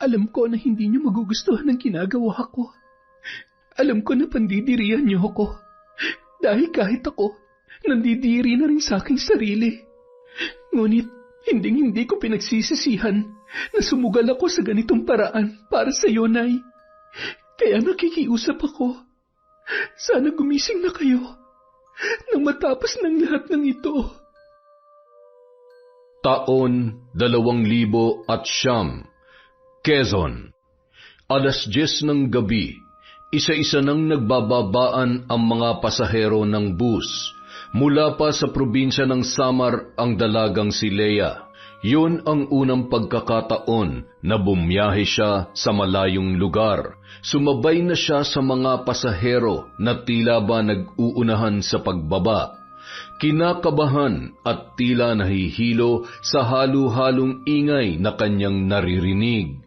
Alam ko na hindi niyo magugustuhan ang ginagawa ko. Alam ko na pandidirihan niyo ako. Dahil kahit ako, nandidiri na rin sa aking sarili. Ngunit, hindi ko pinagsisisihan na sumugal ako sa ganitong paraan para sa iyo, Nay. Kaya nakikiusap ako. Sana gumising na kayo nang matapos ng lahat ng ito. Taon 2009, Quezon. 10:00 ng gabi, isa-isa nang nagbababaan ang mga pasahero ng bus. Mula pa sa probinsya ng Samar ang dalagang si Leia. Yun ang unang pagkakataon na bumiyahe siya sa malayong lugar. Sumabay na siya sa mga pasahero na tila ba nag-uunahan sa pagbaba. Kinakabahan at tila nahihilo sa halo-halong ingay na kanyang naririnig.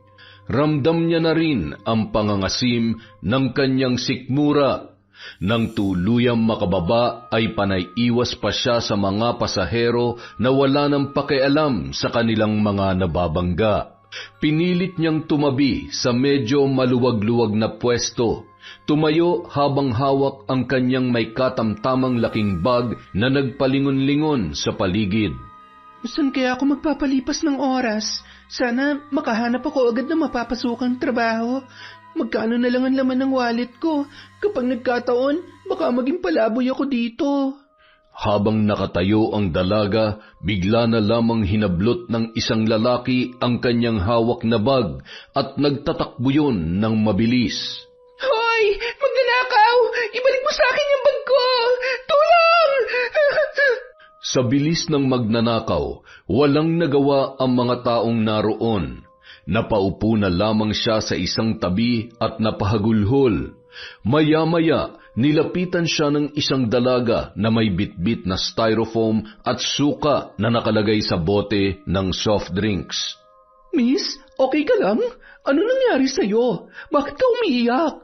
Ramdam niya na rin ang pangangasim ng kanyang sikmura. Nang tuluyang makababa ay panay-iwas pa siya sa mga pasahero na wala nang pakialam sa kanilang mga nababangga. Pinilit niyang tumabi sa medyo maluwag-luwag na pwesto. Tumayo habang hawak ang kanyang may katamtamang laking bag na nagpalingon-lingon sa paligid. Saan kaya ako magpapalipas ng oras? Sana makahanap ako agad na mapapasukang trabaho. Magkano na lang ang laman ng wallet ko? Kapag nagkataon, baka maging palaboy ako dito. Habang nakatayo ang dalaga, bigla na lamang hinablot ng isang lalaki ang kanyang hawak na bag at nagtatakbo yun ng mabilis. Hoy! Magnanakaw! Ibalik mo sa akin yung bag ko! Tulong! Sa bilis ng magnanakaw, walang nagawa ang mga taong naroon. Napaupo na lamang siya sa isang tabi at napahagulhol. Maya-maya, nilapitan siya ng isang dalaga na may bitbit na styrofoam at suka na nakalagay sa bote ng soft drinks. Miss, okay ka lang? Ano nangyari sa'yo? Bakit ka umiiyak?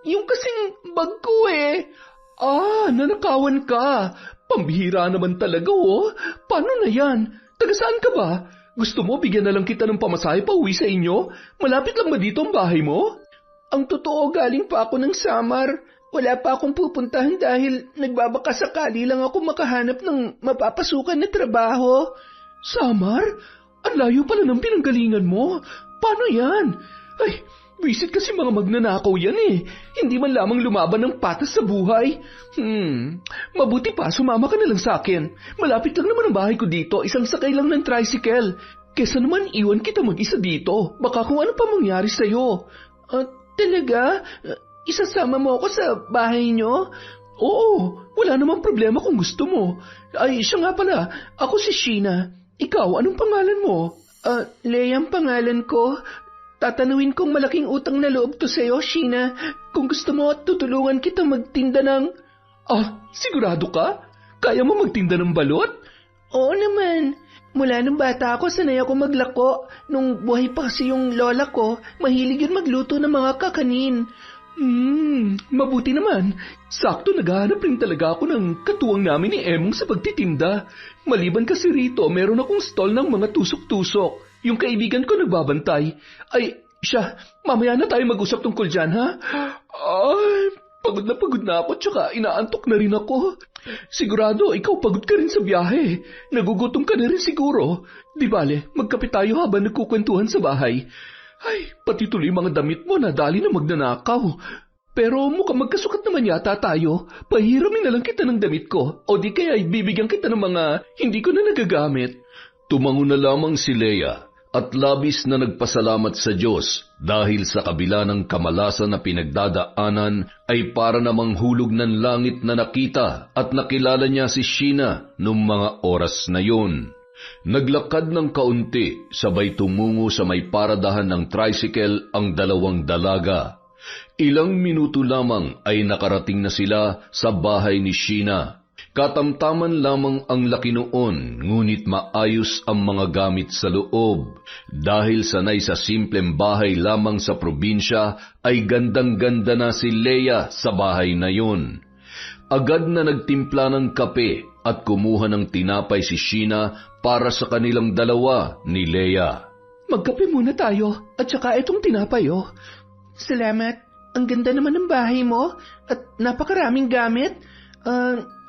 Yung kasing bag ko eh. Nanakawan ka. Pambihira naman talaga oh. Paano na yan? Taga saan ka ba? Gusto mo bigyan na lang kita ng pamasahe pa uwi sa inyo? Malapit lang ba dito ang bahay mo? Ang totoo, galing pa ako ng Samar. Wala pa akong pupuntahan dahil nagbabaka sakali lang ako makahanap ng mapapasukan na trabaho. Samar? Ang layo pala ng pinanggalingan mo. Paano yan? Ay, visit kasi mga magnanakaw yan eh. Hindi man lamang lumaban ng patas sa buhay. Mabuti pa, sumama ka na lang sa akin. Malapit lang naman ang bahay ko dito, isang sakay lang ng tricycle. Kesa naman iwan kita mag-isa dito. Baka kung ano pa mangyari sa'yo. Talaga? Isasama mo ako sa bahay nyo? Oo, wala namang problema kung gusto mo. Ay, siya nga pala, ako si Sheena. Ikaw, anong pangalan mo? Leia ang pangalan ko. Tatanuin kong malaking utang na loob to sa'yo, Sheena. Kung gusto mo, tutulungan kita magtinda ng... sigurado ka? Kaya mo magtinda ng balot? Oo naman. Mula nung bata ako, sanay ako maglako. Nung buhay pa kasi yung lola ko, mahilig yun magluto ng mga kakanin. Mabuti naman. Sakto naghahanap rin talaga ako ng katuwang namin ni Emong sa pagtitinda. Maliban kasi rito, meron akong stall ng mga tusok-tusok. Yung kaibigan ko nagbabantay. Ay, siya, mamaya na tayo mag-usap tungkol dyan, ha? Ay, pagod na ako, tsaka inaantok na rin ako. Sigurado, ikaw pagod ka rin sa biyahe. Nagugutom ka na rin siguro. Di bale, magkape tayo habang nagkukwentuhan sa bahay. Ay, pati tuloy mga damit mo na dali na magnanakaw. Pero mukhang magkasukat naman yata tayo. Pahiramin na lang kita ng damit ko. O di kaya bibigyan kita ng mga hindi ko na nagagamit. Tumango na lamang si Leia at labis na nagpasalamat sa Diyos dahil sa kabila ng kamalasan na pinagdadaanan ay para namang hulog ng langit na nakita at nakilala niya si Sheena noong mga oras na yun. Naglakad ng kaunti, sabay tumungo sa may paradahan ng tricycle ang dalawang dalaga. Ilang minuto lamang ay nakarating na sila sa bahay ni Sheena. Katamtaman lamang ang laki noon, ngunit maayos ang mga gamit sa loob. Dahil sanay sa simpleng bahay lamang sa probinsya, ay gandang-ganda na si Leia sa bahay na yun. Agad na nagtimpla ng kape at kumuha ng tinapay si Sheena para sa kanilang dalawa ni Leia. magkape muna tayo at saka itong tinapay, oh. Salamat. Ang ganda naman ng bahay mo at napakaraming gamit.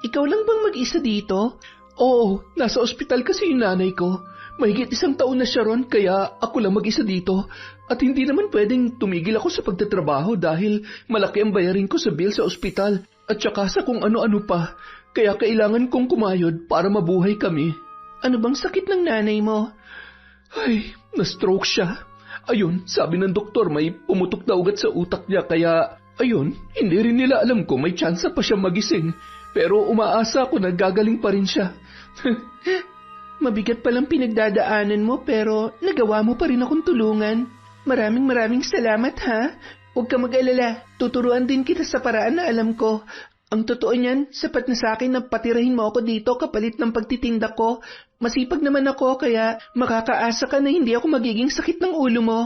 Ikaw lang bang mag-isa dito? Oo, nasa ospital kasi yung nanay ko. Mahigit 1 taon na siya ron kaya ako lang mag-isa dito. At hindi naman pwedeng tumigil ako sa pagtatrabaho dahil malaki ang bayarin ko sa bill sa ospital at saka sa kung ano-ano pa. Kaya kailangan kong kumayod para mabuhay kami. Ano bang sakit ng nanay mo? Ay, na-stroke siya. Ayun, sabi ng doktor may pumutok na ugat sa utak niya kaya, ayun, hindi rin nila alam kung may tsansa pa siya magising. Pero umaasa ako na gagaling pa rin siya. Mabigat palang pinagdadaanan mo pero nagawa mo pa rin akong tulungan. Maraming salamat ha. Huwag ka mag-alala, tuturuan din kita sa paraan na alam ko. Ang totoo niyan, sapat na sa akin na patirahin mo ako dito kapalit ng pagtitinda ko. Masipag naman ako kaya makakaasa ka na hindi ako magiging sakit ng ulo mo.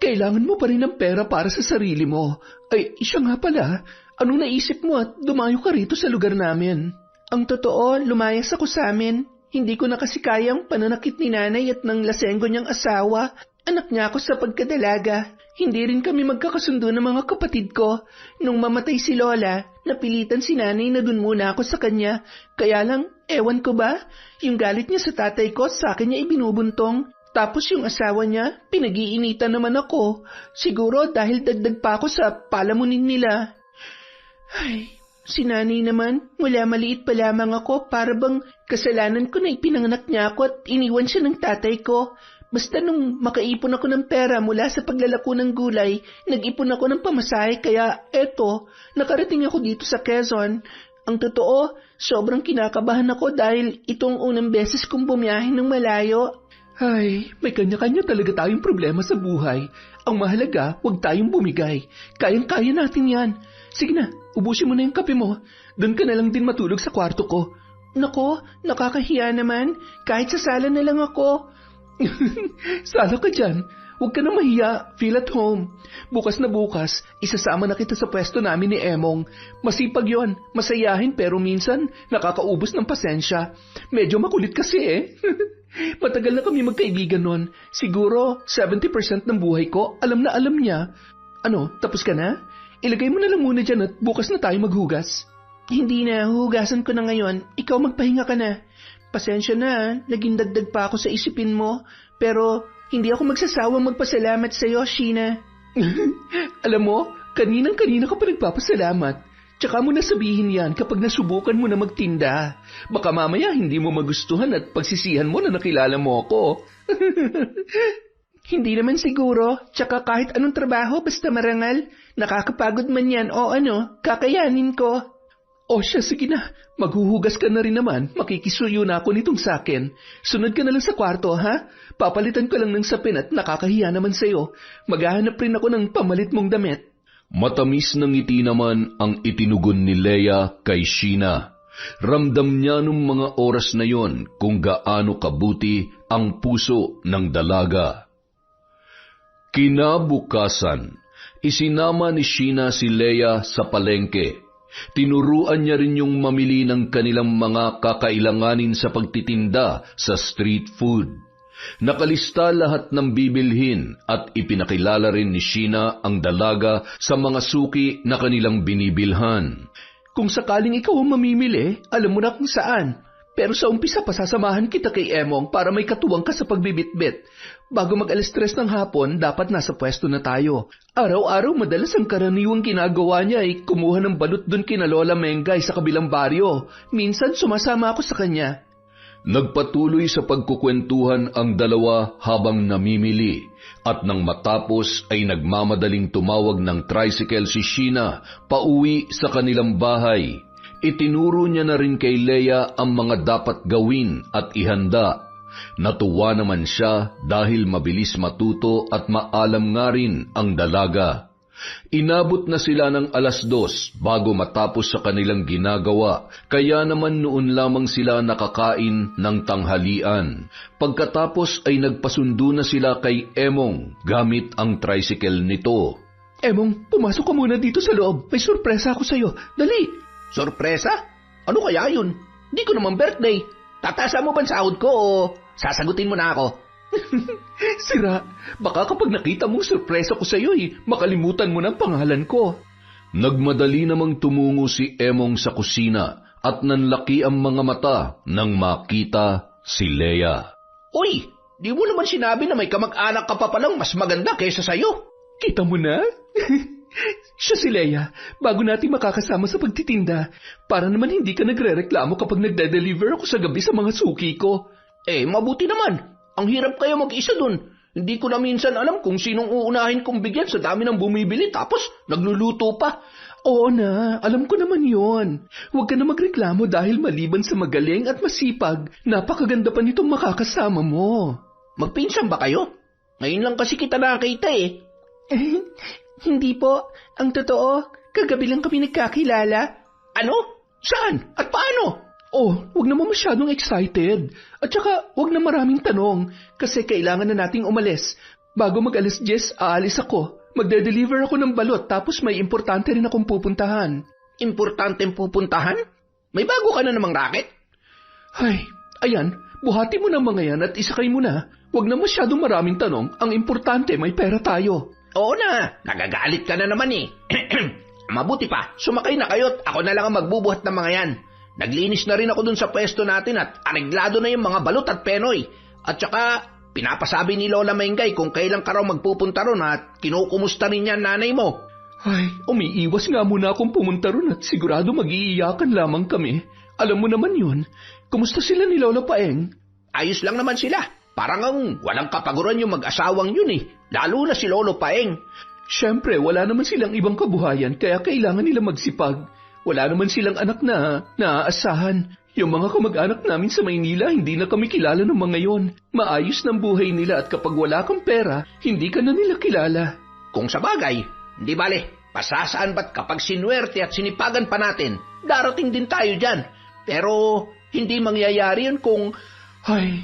Kailangan mo pa rin ng pera para sa sarili mo. Ay, siya nga pala. Anong naisip mo at dumayo ka rito sa lugar namin? Ang totoo, lumayas ako sa amin. Hindi ko na kasi kayang pananakit ni nanay at ng lasenggo niyang asawa. Anak niya ako sa pagkadalaga. Hindi rin kami magkakasundo ng mga kapatid ko. Nung mamatay si Lola, napilitan si nanay na dun muna ako sa kanya. Kaya lang, ewan ko ba, yung galit niya sa tatay ko sa akin niya ibinubuntong. Tapos yung asawa niya, pinag-iinitan naman ako. Siguro dahil dagdag pa ako sa palamunin nila. Ay, si nanay naman, mula maliit pa lamang ako para bang kasalanan ko na ipinanganak niya ako at iniwan siya ng tatay ko. Basta nung makaipon ako ng pera mula sa paglalako ng gulay, nag-ipon ako ng pamasahe kaya eto, nakarating ako dito sa Quezon. Ang totoo, sobrang kinakabahan ako dahil itong unang beses kong bumiyahe ng malayo. Ay, may kanya-kanya talaga tayong problema sa buhay. Ang mahalaga, huwag tayong bumigay. Kayang-kaya natin yan. Sige na, ubusin mo na yung kape mo. Doon ka na lang din matulog sa kwarto ko. Nako, nakakahiya naman. Kahit sa sala na lang ako. Sala ka dyan. Huwag ka na mahiya. Feel at home. Bukas na bukas, isasama na kita sa pwesto namin ni Emong. Masipag yon, masayahin pero minsan nakakaubos ng pasensya. Medyo makulit kasi eh. Matagal na kami magkaibigan nun. Siguro 70% ng buhay ko alam na alam niya. Ano, tapos ka na? Ilagay mo na lang muna dyan at bukas na tayo maghugas. Hindi na, hugasan ko na ngayon. Ikaw magpahinga ka na. Pasensya na, naging dagdag pa ako sa isipin mo. Pero hindi ako magsasawang magpasalamat sa iyo, Sheena. Alam mo, kaninang-kanina ka pa nagpapasalamat. Tsaka mo na sabihin yan kapag nasubukan mo na magtinda. Baka mamaya hindi mo magustuhan at pagsisihan mo na nakilala mo ako. Hindi naman siguro. Tsaka kahit anong trabaho basta marangal, nakakapagod man yan o ano, kakayanin ko. O siya, sige na. Maghuhugas ka na rin naman. Makikisuyo na ako nitong sakin. Sunod ka na lang sa kwarto, ha? Papalitan ko lang ng sapin at nakakahiya naman sa'yo. Maghahanap rin ako ng pamalit mong damit. Matamis ng ngiti naman ang itinugon ni Leia kay Sheena. Ramdam niya nung mga oras na yon kung gaano kabuti ang puso ng dalaga. Kinabukasan, isinama ni Sheena si Leia sa palengke. Tinuruan niya rin yung mamili ng kanilang mga kakailanganin sa pagtitinda sa street food. Nakalista lahat ng bibilhin at ipinakilala rin ni Sheena ang dalaga sa mga suki na kanilang binibilhan. Kung sakaling ikaw ang mamimili, alam mo na kung saan. Pero sa umpisa pasasamahan kita kay Emong para may katuwang ka sa pagbibitbit. Bago mag-alas 3 ng hapon, dapat nasa pwesto na tayo. Araw-araw madalas ang karaniwang ginagawa niya ay kumuha ng balut dun kina Lola Mengay sa kabilang baryo. Minsan sumasama ako sa kanya. Nagpatuloy sa pagkukwentuhan ang dalawa habang namimili at nang matapos ay nagmamadaling tumawag ng tricycle si Sheena pauwi sa kanilang bahay. Itinuro niya na rin kay Leia ang mga dapat gawin at ihanda. Natuwa naman siya dahil mabilis matuto at maalam nga rin ang dalaga. Inabot na sila ng 2:00 bago matapos sa kanilang ginagawa, kaya naman noon lamang sila nakakain ng tanghalian. Pagkatapos ay nagpasundo na sila kay Emong gamit ang tricycle nito. Emong, pumasok ka muna dito sa loob. May sorpresa ako sa'yo. Dali! Sorpresa? Ano kaya yun? Di ko naman birthday. Tatasa mo ba ang sahod ko o sasagutin mo na ako? Sira, baka kapag nakita mong sorpresa ko sa'yo makalimutan mo ng pangalan ko. Nagmadali namang tumungo si Emong sa kusina at nanlaki ang mga mata nang makita si Leia. Uy, di mo naman sinabi na may kamag-anak ka pa palang mas maganda kaysa sa'yo. Kita mo na? Siya si Leia, bago natin makakasama sa pagtitinda, para naman hindi ka nagre-reklamo kapag nagde-deliver ako sa gabi sa mga suki ko. Mabuti naman. Ang hirap kaya mag-isa dun. Hindi ko na minsan alam kung sinong uunahin kong bigyan sa dami ng bumibili tapos nagluluto pa. Oo na, alam ko naman yon. Huwag ka na magreklamo dahil maliban sa magaling at masipag, napakaganda pa nitong makakasama mo. Magpinsan ba kayo? Ngayon lang kasi kita nakita Hindi po. Ang totoo, kagabi lang kami nagkakilala. Ano? Saan? At paano? Huwag naman masyadong excited. At saka, huwag na maraming tanong kasi kailangan na nating umalis. Bago mag-alas 10, aalis ako. Magde-deliver ako ng balot tapos may importante rin akong pupuntahan. Importanteng pupuntahan? May bago ka na namang racket? Ay, ayan, buhati mo ng mga yan at isakay mo na. Huwag na masyadong maraming tanong. Ang importante, may pera tayo. Oo na, nagagalit ka na naman Mabuti pa, sumakay na kayo at ako na lang ang magbubuhat ng mga yan. Naglinis na rin ako dun sa pwesto natin at areglado na yung mga balot at penoy. At saka, pinapasabi ni Lola Mengay kung kailan ka raw magpupunta ron at kinukumusta rin niya nanay mo. Ay, umiiwas nga muna akong pumunta ron at sigurado mag-iiyakan lamang kami. Alam mo naman yun. Kumusta sila ni Lola Paeng? Ayos lang naman sila. Parang ang walang kapaguran yung mag-asawang yun Lalo na si Lolo Paeng. Siyempre, wala naman silang ibang kabuhayan kaya kailangan nila magsipag. Wala naman silang anak na naaasahan. Yung mga kamag-anak namin sa Maynila, hindi na kami kilala ng mga yon. Maayos ng buhay nila at kapag wala kang pera, hindi ka na nila kilala. Kung sa bagay, hindi bale, pasasaan ba't kapag sinuwerte at sinipagan pa natin, darating din tayo dyan. Pero hindi mangyayari yun kung... Ay,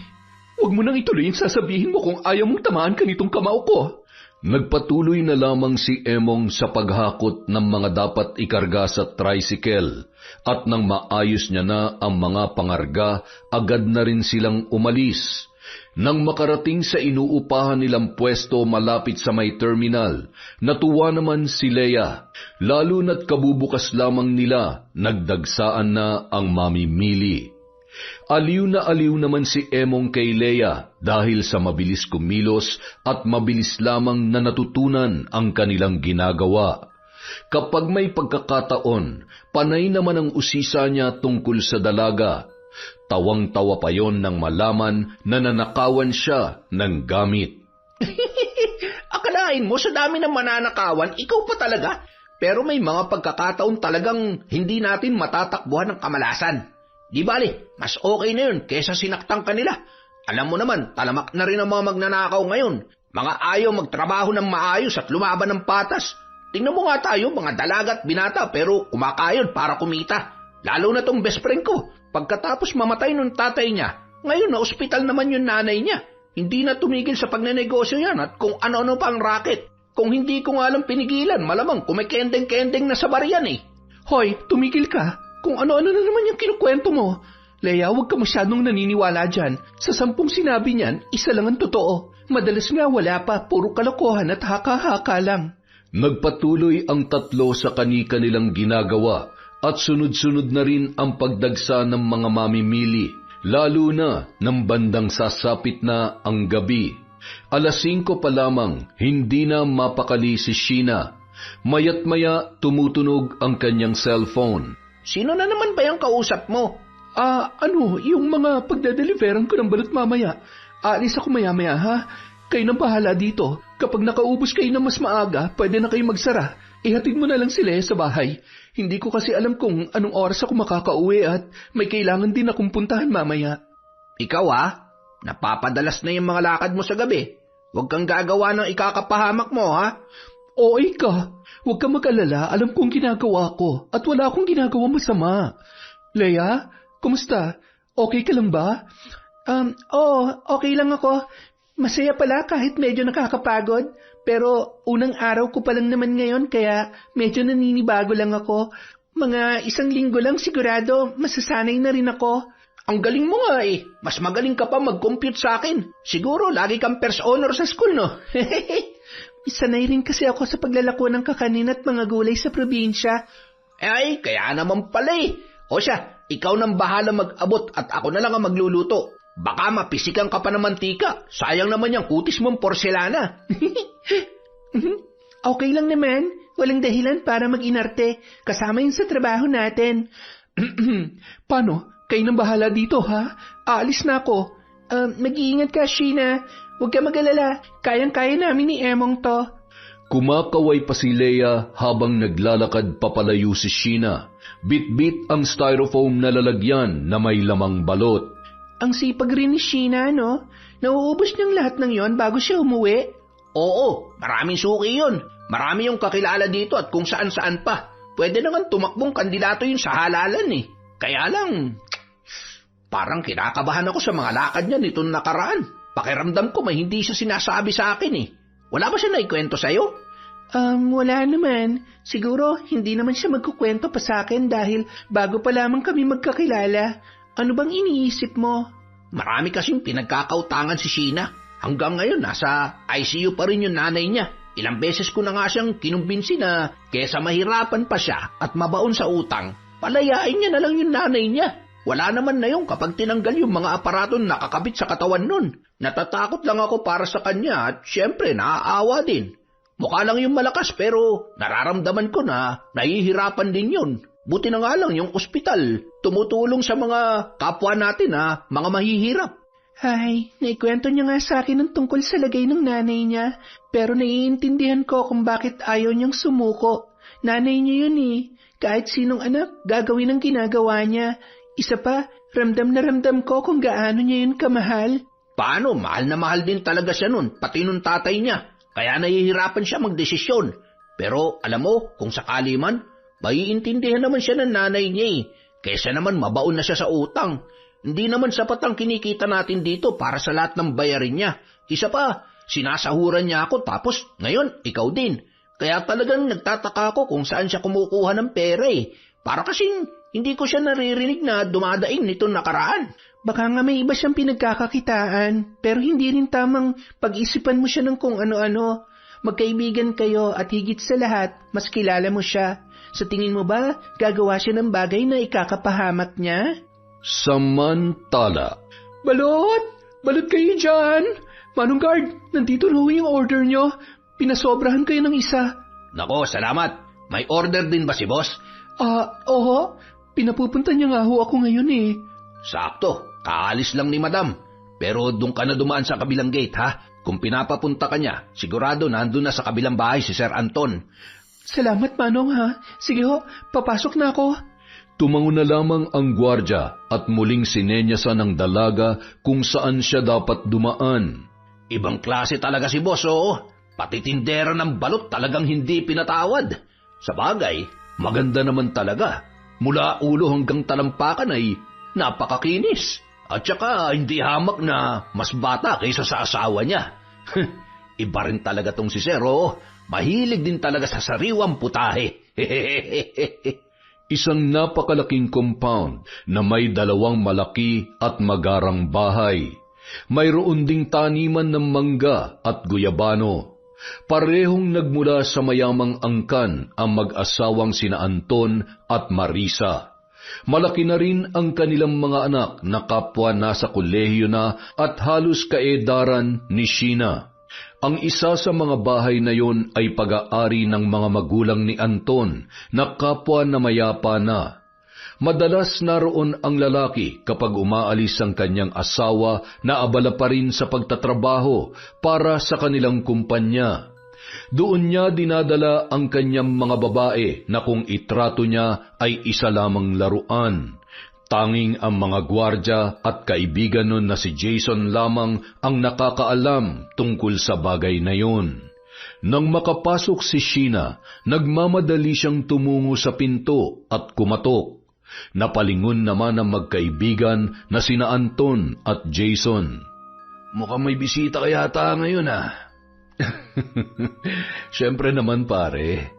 huwag mo nang ituloy yung sasabihin mo kung ayaw mong tamaan ka nitong kamao ko. Nagpatuloy na lamang si Emong sa paghakot ng mga dapat ikarga sa tricycle at nang maayos niya na ang mga pangarga, agad na rin silang umalis. Nang makarating sa inuupahan nilang pwesto malapit sa may terminal, natuwa naman si Leia, lalo na't kabubukas lamang nila, nagdagsaan na ang mamimili. Aliw naman si Emong kay Leia dahil sa mabilis kumilos at mabilis lamang na natutunan ang kanilang ginagawa. Kapag may pagkakataon, panay naman ang usisa niya tungkol sa dalaga. Tawang-tawa pa yon nang malaman na nanakawan siya ng gamit. Akalain mo sa dami ng mananakawan, ikaw pa talaga? Pero may mga pagkakataon talagang hindi natin matatakbuhan ng kamalasan. Di bale, mas okay na yun kesa sinaktan ka nila. Alam mo naman, talamak na rin ang mga magnanakaw ngayon. Mga ayaw magtrabaho ng maayos at lumaban ng patas. Tingnan mo nga tayo, mga dalaga at binata pero kumakayod para kumita. Lalo na tong best friend ko. Pagkatapos mamatay nung tatay niya, ngayon na ospital naman yung nanay niya. Hindi na tumigil sa pagnenegosyo yan at kung ano-ano pa ang racket. Kung hindi ko nga lang pinigilan, malamang kumikendeng-kendeng na sa bariyan Hoy, tumigil ka. Kung ano-ano na naman yung kinukwento mo. Leia, huwag ka masyadong naniniwala dyan. Sa 10 sinabi niyan, isa lang ang totoo. Madalas nga wala pa, puro kalokohan at haka-haka lang. Nagpatuloy ang tatlo sa kani-kanilang ginagawa at sunod-sunod na rin ang pagdagsa ng mga mamimili, lalo na ng bandang sasapit na ang gabi. 5:00 pa lamang, hindi na mapakali si Sheena. Mayat-maya tumutunog ang kanyang cellphone. Sino na naman ba yung kausap mo? Yung mga pagdedeliveran ko ng balot mamaya. Aalis ako maya-maya ha. Kayo nang bahala dito. Kapag nakaubos kayo ng mas maaga, pwede na kayo magsara. Ihatid mo na lang sila sa bahay. Hindi ko kasi alam kung anong oras ako makakauwi at may kailangan din akong puntahan mamaya. Ikaw napapadalas na yung mga lakad mo sa gabi. Huwag kang gagawa ng ikakapahamak mo Oo, ika. Huwag kang mag-alala, alam kong ginagawa ko at wala akong ginagawa masama. Leia, kumusta? Okay ka lang ba? Oo, okay lang ako. Masaya pala kahit medyo nakakapagod. Pero unang araw ko pa lang naman ngayon kaya medyo naninibago lang ako. Mga 1 linggo lang sigurado, masasanay na rin ako. Ang galing mo nga eh. Mas magaling ka pa mag-compute sa akin. Siguro lagi kang first honor sa school, no? Sanay rin kasi ako sa paglalako ng kakanin at mga gulay sa probinsya. Ay, kaya naman pala eh. O siya, ikaw nang bahala mag-abot at ako na lang ang magluluto. Baka mapisikan ka pa ng mantika. Sayang naman yung kutis mong porselana. Okay lang naman. Walang dahilan para mag-inarte. Kasama yun sa trabaho natin. Paano? Kayo nang bahala dito, ha? Aalis na ako. Mag-iingat ka, Sheena. Huwag ka mag-alala. Kayang-kaya namin ni Emong to. Kumakaway pa si Leia habang naglalakad papalayo si Sheena. Bit-bit ang styrofoam na lalagyan na may lamang balot. Ang sipag rin ni Sheena, no? Nauubos niyang lahat ng yon bago siya umuwi. Oo, maraming suki yun. Marami yung kakilala dito at kung saan-saan pa. Pwede naman tumakbong kandidato yun sa halalan eh. Kaya lang, parang kinakabahan ako sa mga lakad niya nitong nakaraan. Pakiramdam ko may hindi siya sinasabi sa akin eh. Wala ba siya naikwento sa'yo? Wala naman. Siguro hindi naman siya magkukwento pa sa akin dahil bago pa lamang kami magkakilala. Ano bang iniisip mo? Marami kasing pinagkakautangan si Sheena. Hanggang ngayon nasa ICU pa rin yung nanay niya. Ilang beses ko na nga siyang kinumbinsi na kesa mahirapan pa siya at mabaon sa utang, palayain niya na lang yung nanay niya. Wala naman na yung kapag tinanggal yung mga aparatong nakakabit sa katawan nun. Natatakot lang ako para sa kanya at syempre naaawa din. Mukha lang yung malakas pero nararamdaman ko na nahihirapan din yun. Buti na nga lang yung ospital tumutulong sa mga kapwa natin na mga mahihirap. Ay, naikwento niya nga sa akin ng tungkol sa lagay ng nanay niya, pero naiintindihan ko kung bakit ayaw niyang sumuko. Nanay niya yun eh. Kahit sinong anak, gagawin ang ginagawa niya. Isa pa, ramdam na ramdam ko kung gaano niya yun kamahal. Paano? Mahal na mahal din talaga siya nun, pati nung tatay niya. Kaya nahihirapan siya magdesisyon. Pero alam mo, kung sakali man, maiintindihan naman siya ng nanay niya eh. Kesa naman mabaon na siya sa utang. Hindi naman sapat ang kinikita natin dito para sa lahat ng bayarin niya. Isa pa, sinasahuran niya ako tapos ngayon ikaw din. Kaya talagang nagtataka ako kung saan siya kumukuha ng pera eh. Para kasing hindi ko siya naririnig na dumadaing nitong nakaraan. Baka nga may iba siyang pinagkakakitaan, pero hindi rin tamang pag-isipan mo siya ng kung ano-ano. Magkaibigan kayo at higit sa lahat, mas kilala mo siya. Sa tingin mo ba, gagawa siya ng bagay na ikakapahamak niya? Samantala. Balot! Balot kayo dyan! Manong guard, nandito na yung order nyo. Pinasobrahan kayo ng isa. Nako, salamat. May order din ba si boss? Oo. Pinapupunta niya nga ho ako ngayon eh. Sakto, kaalis lang ni madam. Pero doon ka na dumaan sa kabilang gate ha. Kung pinapapunta ka niya, sigurado nandun na sa kabilang bahay si Sir Anton. Salamat Manong ha. Sige ho, papasok na ako. Tumango na lamang ang gwardya at muling sinenyasan ng dalaga kung saan siya dapat dumaan. Ibang klase talaga si boss, oo. Pati tindera ng balot talagang hindi pinatawad. Sa bagay, maganda naman talaga. Mula ulo hanggang talampakan ay napakakinis. At saka hindi hamak na mas bata kaysa sa asawa niya. Iba rin talaga tong si Sir, oo. Mahilig din talaga sa sariwang putahe. Isang napakalaking compound na may 2 malaki at magarang bahay. Mayroon ding taniman ng mangga at guyabano. Parehong nagmula sa mayamang angkan ang mag-asawang sina Anton at Marisa. Malaki na rin ang kanilang mga anak na kapwa nasa kolehiyo na at halos kaedaran ni Sheena. Ang isa sa mga bahay na yon ay pag-aari ng mga magulang ni Anton na kapwa na mayapa na. Madalas naroon ang lalaki kapag umaalis ang kanyang asawa na abala pa rin sa pagtatrabaho para sa kanilang kumpanya. Doon niya dinadala ang kanyang mga babae na kung itrato niya ay isa lamang laruan. Tanging ang mga gwardya at kaibigan nun na si Jason lamang ang nakakaalam tungkol sa bagay na yon. Nang makapasok si Sheena, nagmamadali siyang tumungo sa pinto at kumatok. Napalingon naman ang magkaibigan na sina Anton at Jason. Mukhang may bisita kaya ata ngayon ah. Siyempre naman pare.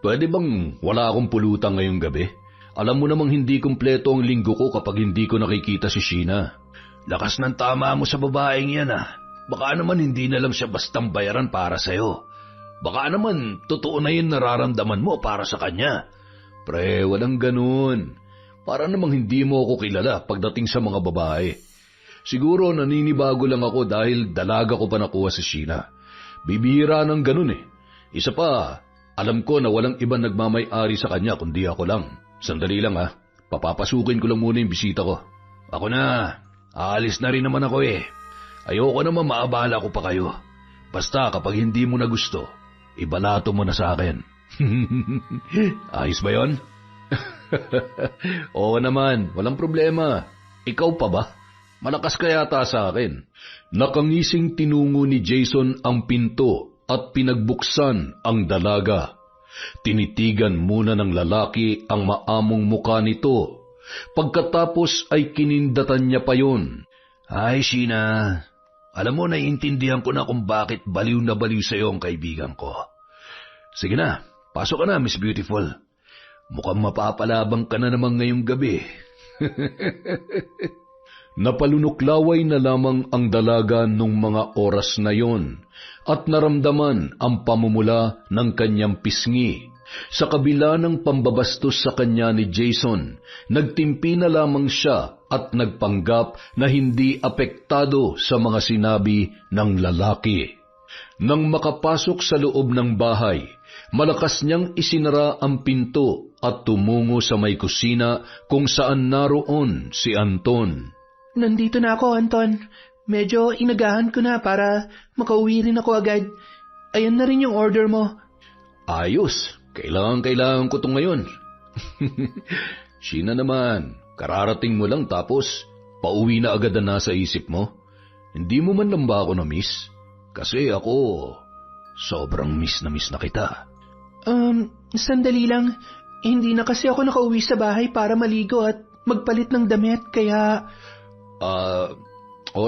Pwede bang wala akong pulutan ngayong gabi? Alam mo namang hindi kumpleto ang linggo ko kapag hindi ko nakikita si Sheena. Lakas ng tama mo sa babaeng yan ah. Baka naman hindi na lang siya bastang bayaran para sa'yo. Baka naman totoo na yung nararamdaman mo para sa kanya. Pre, walang ganun. Para namang hindi mo ako kilala pagdating sa mga babae. Siguro naninibago lang ako dahil dalaga ko pa nakuha si Sheena. Bibihira ng ganun eh. Isa pa, alam ko na walang ibang nagmamay-ari sa kanya kundi ako lang. Sandali lang ha, papapasukin ko lang muna yung bisita ko. Ako na, aalis na rin naman ako eh. Ayoko naman maabala ko pa kayo. Basta kapag hindi mo na gusto, ibalato mo na sa akin. Ayos ba yon? Oo naman, walang problema. Ikaw pa ba? Malakas ka yata sa akin. Nakangising tinungo ni Jason ang pinto at pinagbuksan ang dalaga. Tinitigan muna ng lalaki ang maamong muka nito. Pagkatapos ay kinindatan niya pa yun. Ay, Sheena, alam mo, naiintindihan ko na kung bakit baliw na baliw sa'yo ang kaibigan ko. Sige na, pasok ka na, Miss Beautiful. Mukhang mapapalabang ka na naman ngayong gabi. Napalunuklaway na lamang ang dalaga nung mga oras na yon at naramdaman ang pamumula ng kanyang pisngi. Sa kabila ng pambabastos sa kanya ni Jason, nagtimpi na lamang siya at nagpanggap na hindi apektado sa mga sinabi ng lalaki. Nang makapasok sa loob ng bahay, malakas niyang isinara ang pinto at tumungo sa may kusina kung saan naroon si Anton. Nandito na ako, Anton. Medyo inagahan ko na para makauwi rin ako agad. Ayan na rin yung order mo. Ayos. Kailangan ko itong ngayon. Sheena naman, kararating mo lang tapos pauwi na agad na nasa isip mo. Hindi mo man lang ba ako na-miss? Kasi ako, sobrang miss na kita. Sandali lang. Hindi na kasi ako nakauwi sa bahay para maligo at magpalit ng damit, kaya...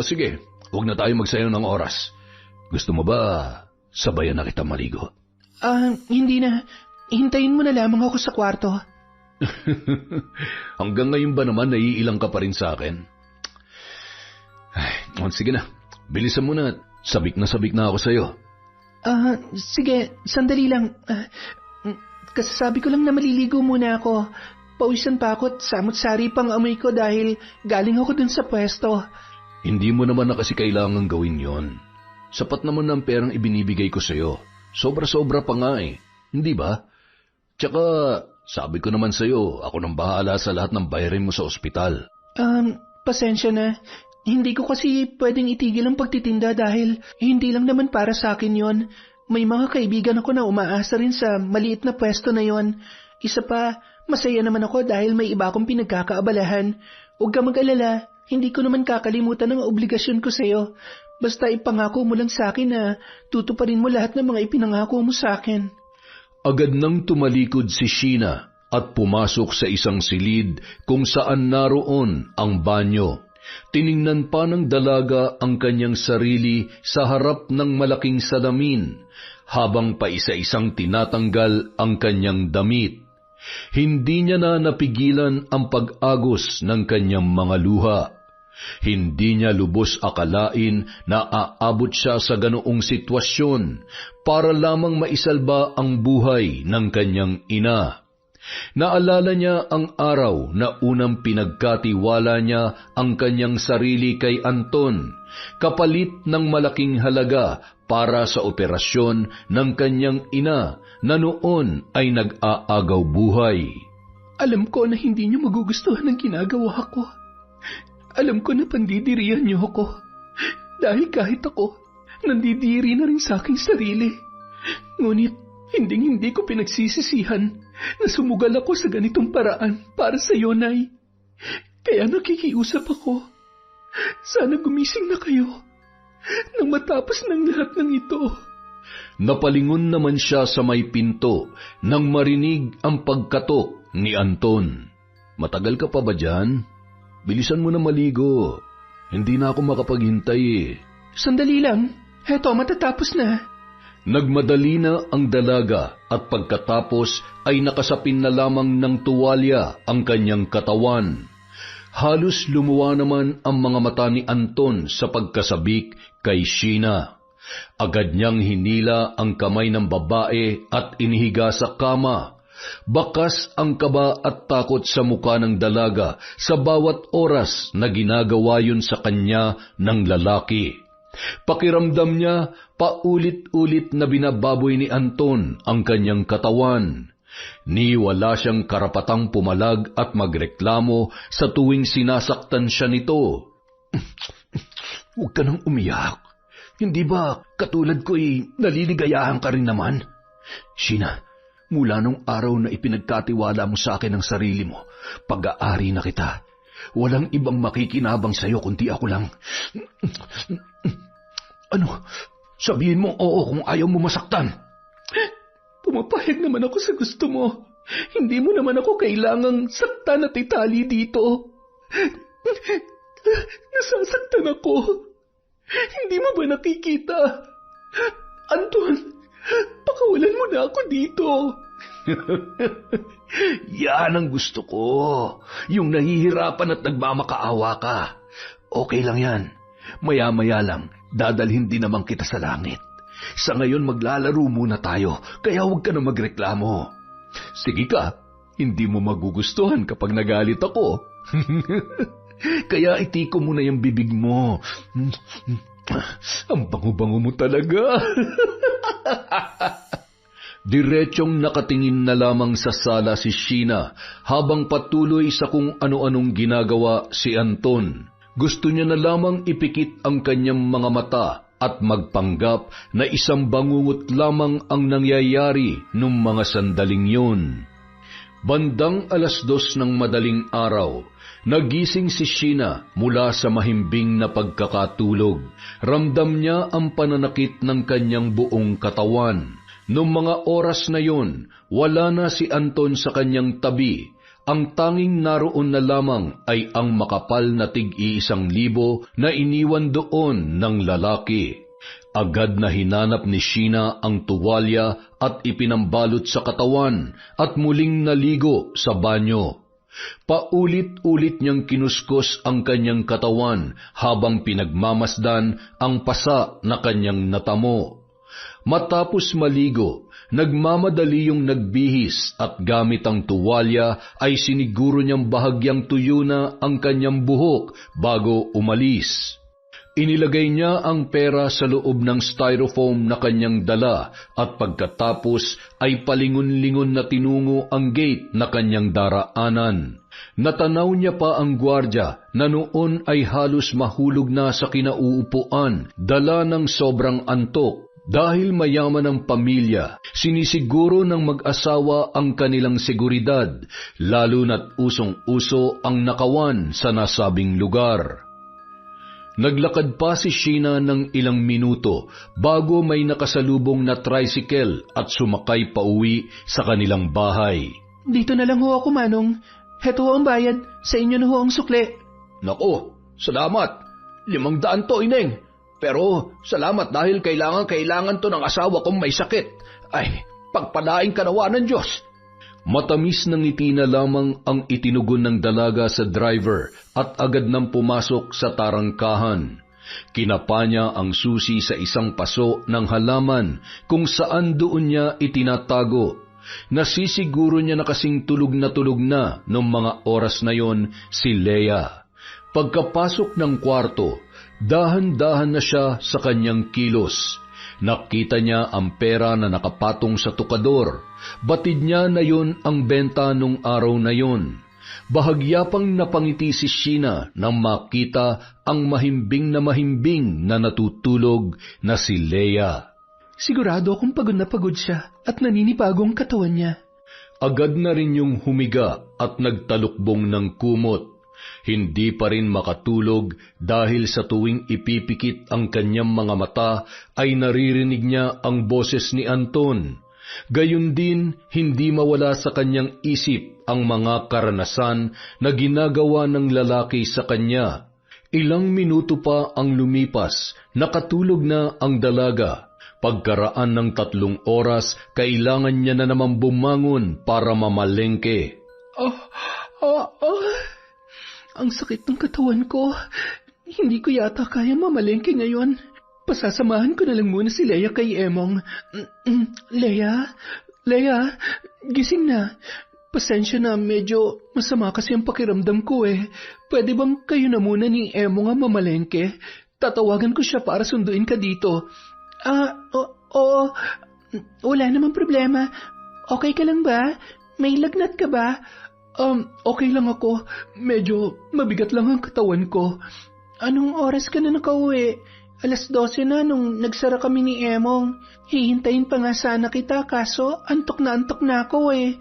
sige. Huwag na tayo magsayang ng oras. Gusto mo ba sabayan na kita maligo? Hindi na. Hintayin mo na lamang ako sa kwarto. Hanggang ngayon ba naman naiilang ka pa rin sa akin? Sige na. Bilisan mo na. Sabik na ako sa'yo. Sige. Sandali lang. Kasasabi ko lang na maliligo muna ako. Pawisan pa ako at samot-sari pang amoy ko dahil galing ako dun sa pwesto. Hindi mo naman na kasi kailangan gawin yon. Sapat naman ng perang ibinibigay ko sa'yo. Sobra-sobra pa nga eh. Hindi ba? Tsaka, sabi ko naman sa'yo, ako nang bahala sa lahat ng bayarin mo sa ospital. Pasensya na. Hindi ko kasi pwedeng itigil ang pagtitinda dahil hindi lang naman para sa akin yon. May mga kaibigan ako na umaasa rin sa maliit na pwesto na yon. Isa pa, masaya naman ako dahil may iba akong pinagkakaabalahan. Huwag ka mag-alala, hindi ko naman kakalimutan ang obligasyon ko sa'yo. Basta ipangako mo lang sa akin na tutuparin mo lahat ng mga ipinangako mo sa akin. Agad nang tumalikod si Sheena at pumasok sa isang silid kung saan naroon ang banyo. Tiningnan pa ng dalaga ang kanyang sarili sa harap ng malaking salamin habang pa isa-isang tinatanggal ang kanyang damit. Hindi niya na napigilan ang pag-agos ng kanyang mga luha. Hindi niya lubos akalain na aabot siya sa ganoong sitwasyon para lamang maisalba ang buhay ng kanyang ina. Naalala niya ang araw na unang pinagkatiwala niya ang kanyang sarili kay Anton, kapalit ng malaking halaga para sa operasyon ng kanyang ina na noon ay nag-aagaw buhay. Alam ko na hindi niyo magugustuhan ang ginagawa ko. Alam ko na pandidirihan niyo ako. Dahil kahit ako, nandidiri na rin sa aking sarili. Ngunit, hindi ko pinagsisisihan na sumugal ako sa ganitong paraan para sa iyo, Nay. Kaya nakikiusap ako. Sana gumising na kayo nang matapos ng lahat ng ito. Napalingon naman siya sa may pinto nang marinig ang pagkatok ni Anton. Matagal ka pa ba dyan? Bilisan mo na maligo. Hindi na ako makapaghintay eh. Sandali lang. Heto, matatapos na. Nagmadali na ang dalaga at pagkatapos ay nakasapin na lamang ng tuwalya ang kanyang katawan. Halos lumuwa naman ang mga mata ni Anton sa pagkasabik kay Sheena. Agad niyang hinila ang kamay ng babae at inihiga sa kama. Bakas ang kaba at takot sa muka ng dalaga sa bawat oras na ginagawa yun sa kanya ng lalaki. Pakiramdam niya, paulit-ulit na binababoy ni Anton ang kanyang katawan. Ni wala siyang karapatang pumalag at magreklamo sa tuwing sinasaktan siya nito. Huwag ka nang umiyak. Hindi ba katulad ko'y naliligayahan ka rin naman? Sheena, mula nung araw na ipinagkatiwala mo sa akin ang sarili mo, pag-aari na kita. Walang ibang makikinabang sa'yo kundi ako lang. Ano? Sabihin mo oo kung ayaw mo masaktan. Pumapahig naman ako sa gusto mo. Hindi mo naman ako kailangang saktan at itali dito. Nasasaktan ako. Hindi mo ba nakikita? Anton, pakawalan mo na ako dito. Yan ang gusto ko. Yung nahihirapan at nagmamakaawa ka. Okay lang yan. Maya-maya lang, dadalhin din naman kita sa langit. Sa ngayon maglalaro muna tayo, kaya huwag ka na magreklamo. Sige ka, hindi mo magugustuhan kapag nagalit ako. Kaya itiko mo na yung bibig mo. Ang bango-bango mo talaga. Diretsyong nakatingin na lamang sa sala si Sheena habang patuloy sa kung ano-anong ginagawa si Anton. Gusto niya na lamang ipikit ang kanyang mga mata at magpanggap na isang bangungot lamang ang nangyayari nung mga sandaling yun. Bandang 2:00 ng madaling araw, nagising si Sheena mula sa mahimbing na pagkakatulog. Ramdam niya ang pananakit ng kanyang buong katawan. Noong mga oras na yun, wala na si Anton sa kanyang tabi. Ang tanging naroon na lamang ay ang makapal na tig-1,000 na iniwan doon ng lalaki. Agad na hinanap ni Sheena ang tuwalya at ipinambalot sa katawan at muling naligo sa banyo. Paulit-ulit niyang kinuskos ang kanyang katawan habang pinagmamasdan ang pasa na kanyang natamo. Matapos maligo, nagmamadali yung nagbihis at gamit ang tuwalya ay siniguro niyang bahagyang tuyo na ang kanyang buhok bago umalis. Inilagay niya ang pera sa loob ng styrofoam na kanyang dala at pagkatapos ay palingon-lingon na tinungo ang gate na kanyang daraanan. Natanaw niya pa ang gwardya na noon ay halos mahulog na sa kinauupuan, dala ng sobrang antok. Dahil mayaman ang pamilya, sinisiguro ng mag-asawa ang kanilang seguridad, lalo na't usong-uso ang nakawan sa nasabing lugar. Naglakad pa si Sheena ng ilang minuto bago may nakasalubong na tricycle at sumakay pauwi sa kanilang bahay. Dito na lang ho ako, Manong. Heto ho ang bayad. Sa inyo na ho ang sukle. Nako, salamat. 500 to, Ineng. Pero salamat dahil kailangan to ng asawa kong may sakit. Ay, pagpalain ka nawa ng Diyos. Matamis ng ngiti na lamang ang itinugon ng dalaga sa driver at agad nang pumasok sa tarangkahan. Kinapa niya ang susi sa isang paso ng halaman kung saan doon niya itinatago. Nasisiguro niya na kasing tulog na noong mga oras na yon si Leia. Pagkapasok ng kwarto, dahan-dahan na siya sa kanyang kilos. Nakita niya ang pera na nakapatong sa tukador. Batid niya na yon ang benta nung araw na yon. Bahagya pang napangiti si Sheena nang makita ang mahimbing na natutulog na si Leia. Sigurado akong pagod na pagod siya at naninibago ang katawan niya. Agad na rin yung humiga at nagtalukbong ng kumot. Hindi pa rin makatulog dahil sa tuwing ipipikit ang kanyang mga mata ay naririnig niya ang boses ni Anton. Gayun din, hindi mawala sa kanyang isip ang mga karanasan na ginagawa ng lalaki sa kanya. Ilang minuto pa ang lumipas, nakatulog na ang dalaga. Pagkaraan ng 3 oras, kailangan niya na naman bumangon para mamalengke. Ang sakit ng katawan ko. Hindi ko yata kaya mamalengke ngayon. Pasasamahan ko na lang muna si Leia kay Emong. Leia, gising na. Pasensya na, medyo masama kasi ang pakiramdam ko eh. Pwede bang kayo na muna ni Emong ang mamalengke? Tatawagan ko siya para sunduin ka dito. Oo. Wala namang problema. Okay ka lang ba? May lagnat ka ba? Okay lang ako. Medyo mabigat lang ang katawan ko. Anong oras ka na nakauwi? 12:00 na nung nagsara kami ni Emong. Hihintayin pa nga sana kita kaso antok na ako eh.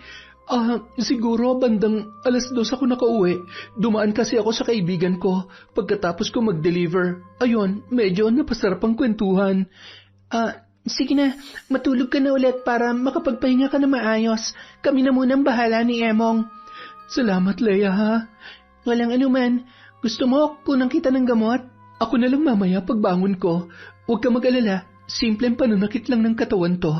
Siguro bandang 2:00 ako nakauwi. Dumaan kasi ako sa kaibigan ko pagkatapos ko mag-deliver. Ayun, medyo napasarap ang kwentuhan. Sige na, matulog ka na ulit para makapagpahinga ka na maayos. Kami na munang bahala ni Emong. Salamat, Leia, ha? Walang anuman. Gusto mo kunang kita ng gamot? Ako na lang mamaya pagbangon ko. Huwag ka mag-alala. Simpleng pananakit lang ng katawan to.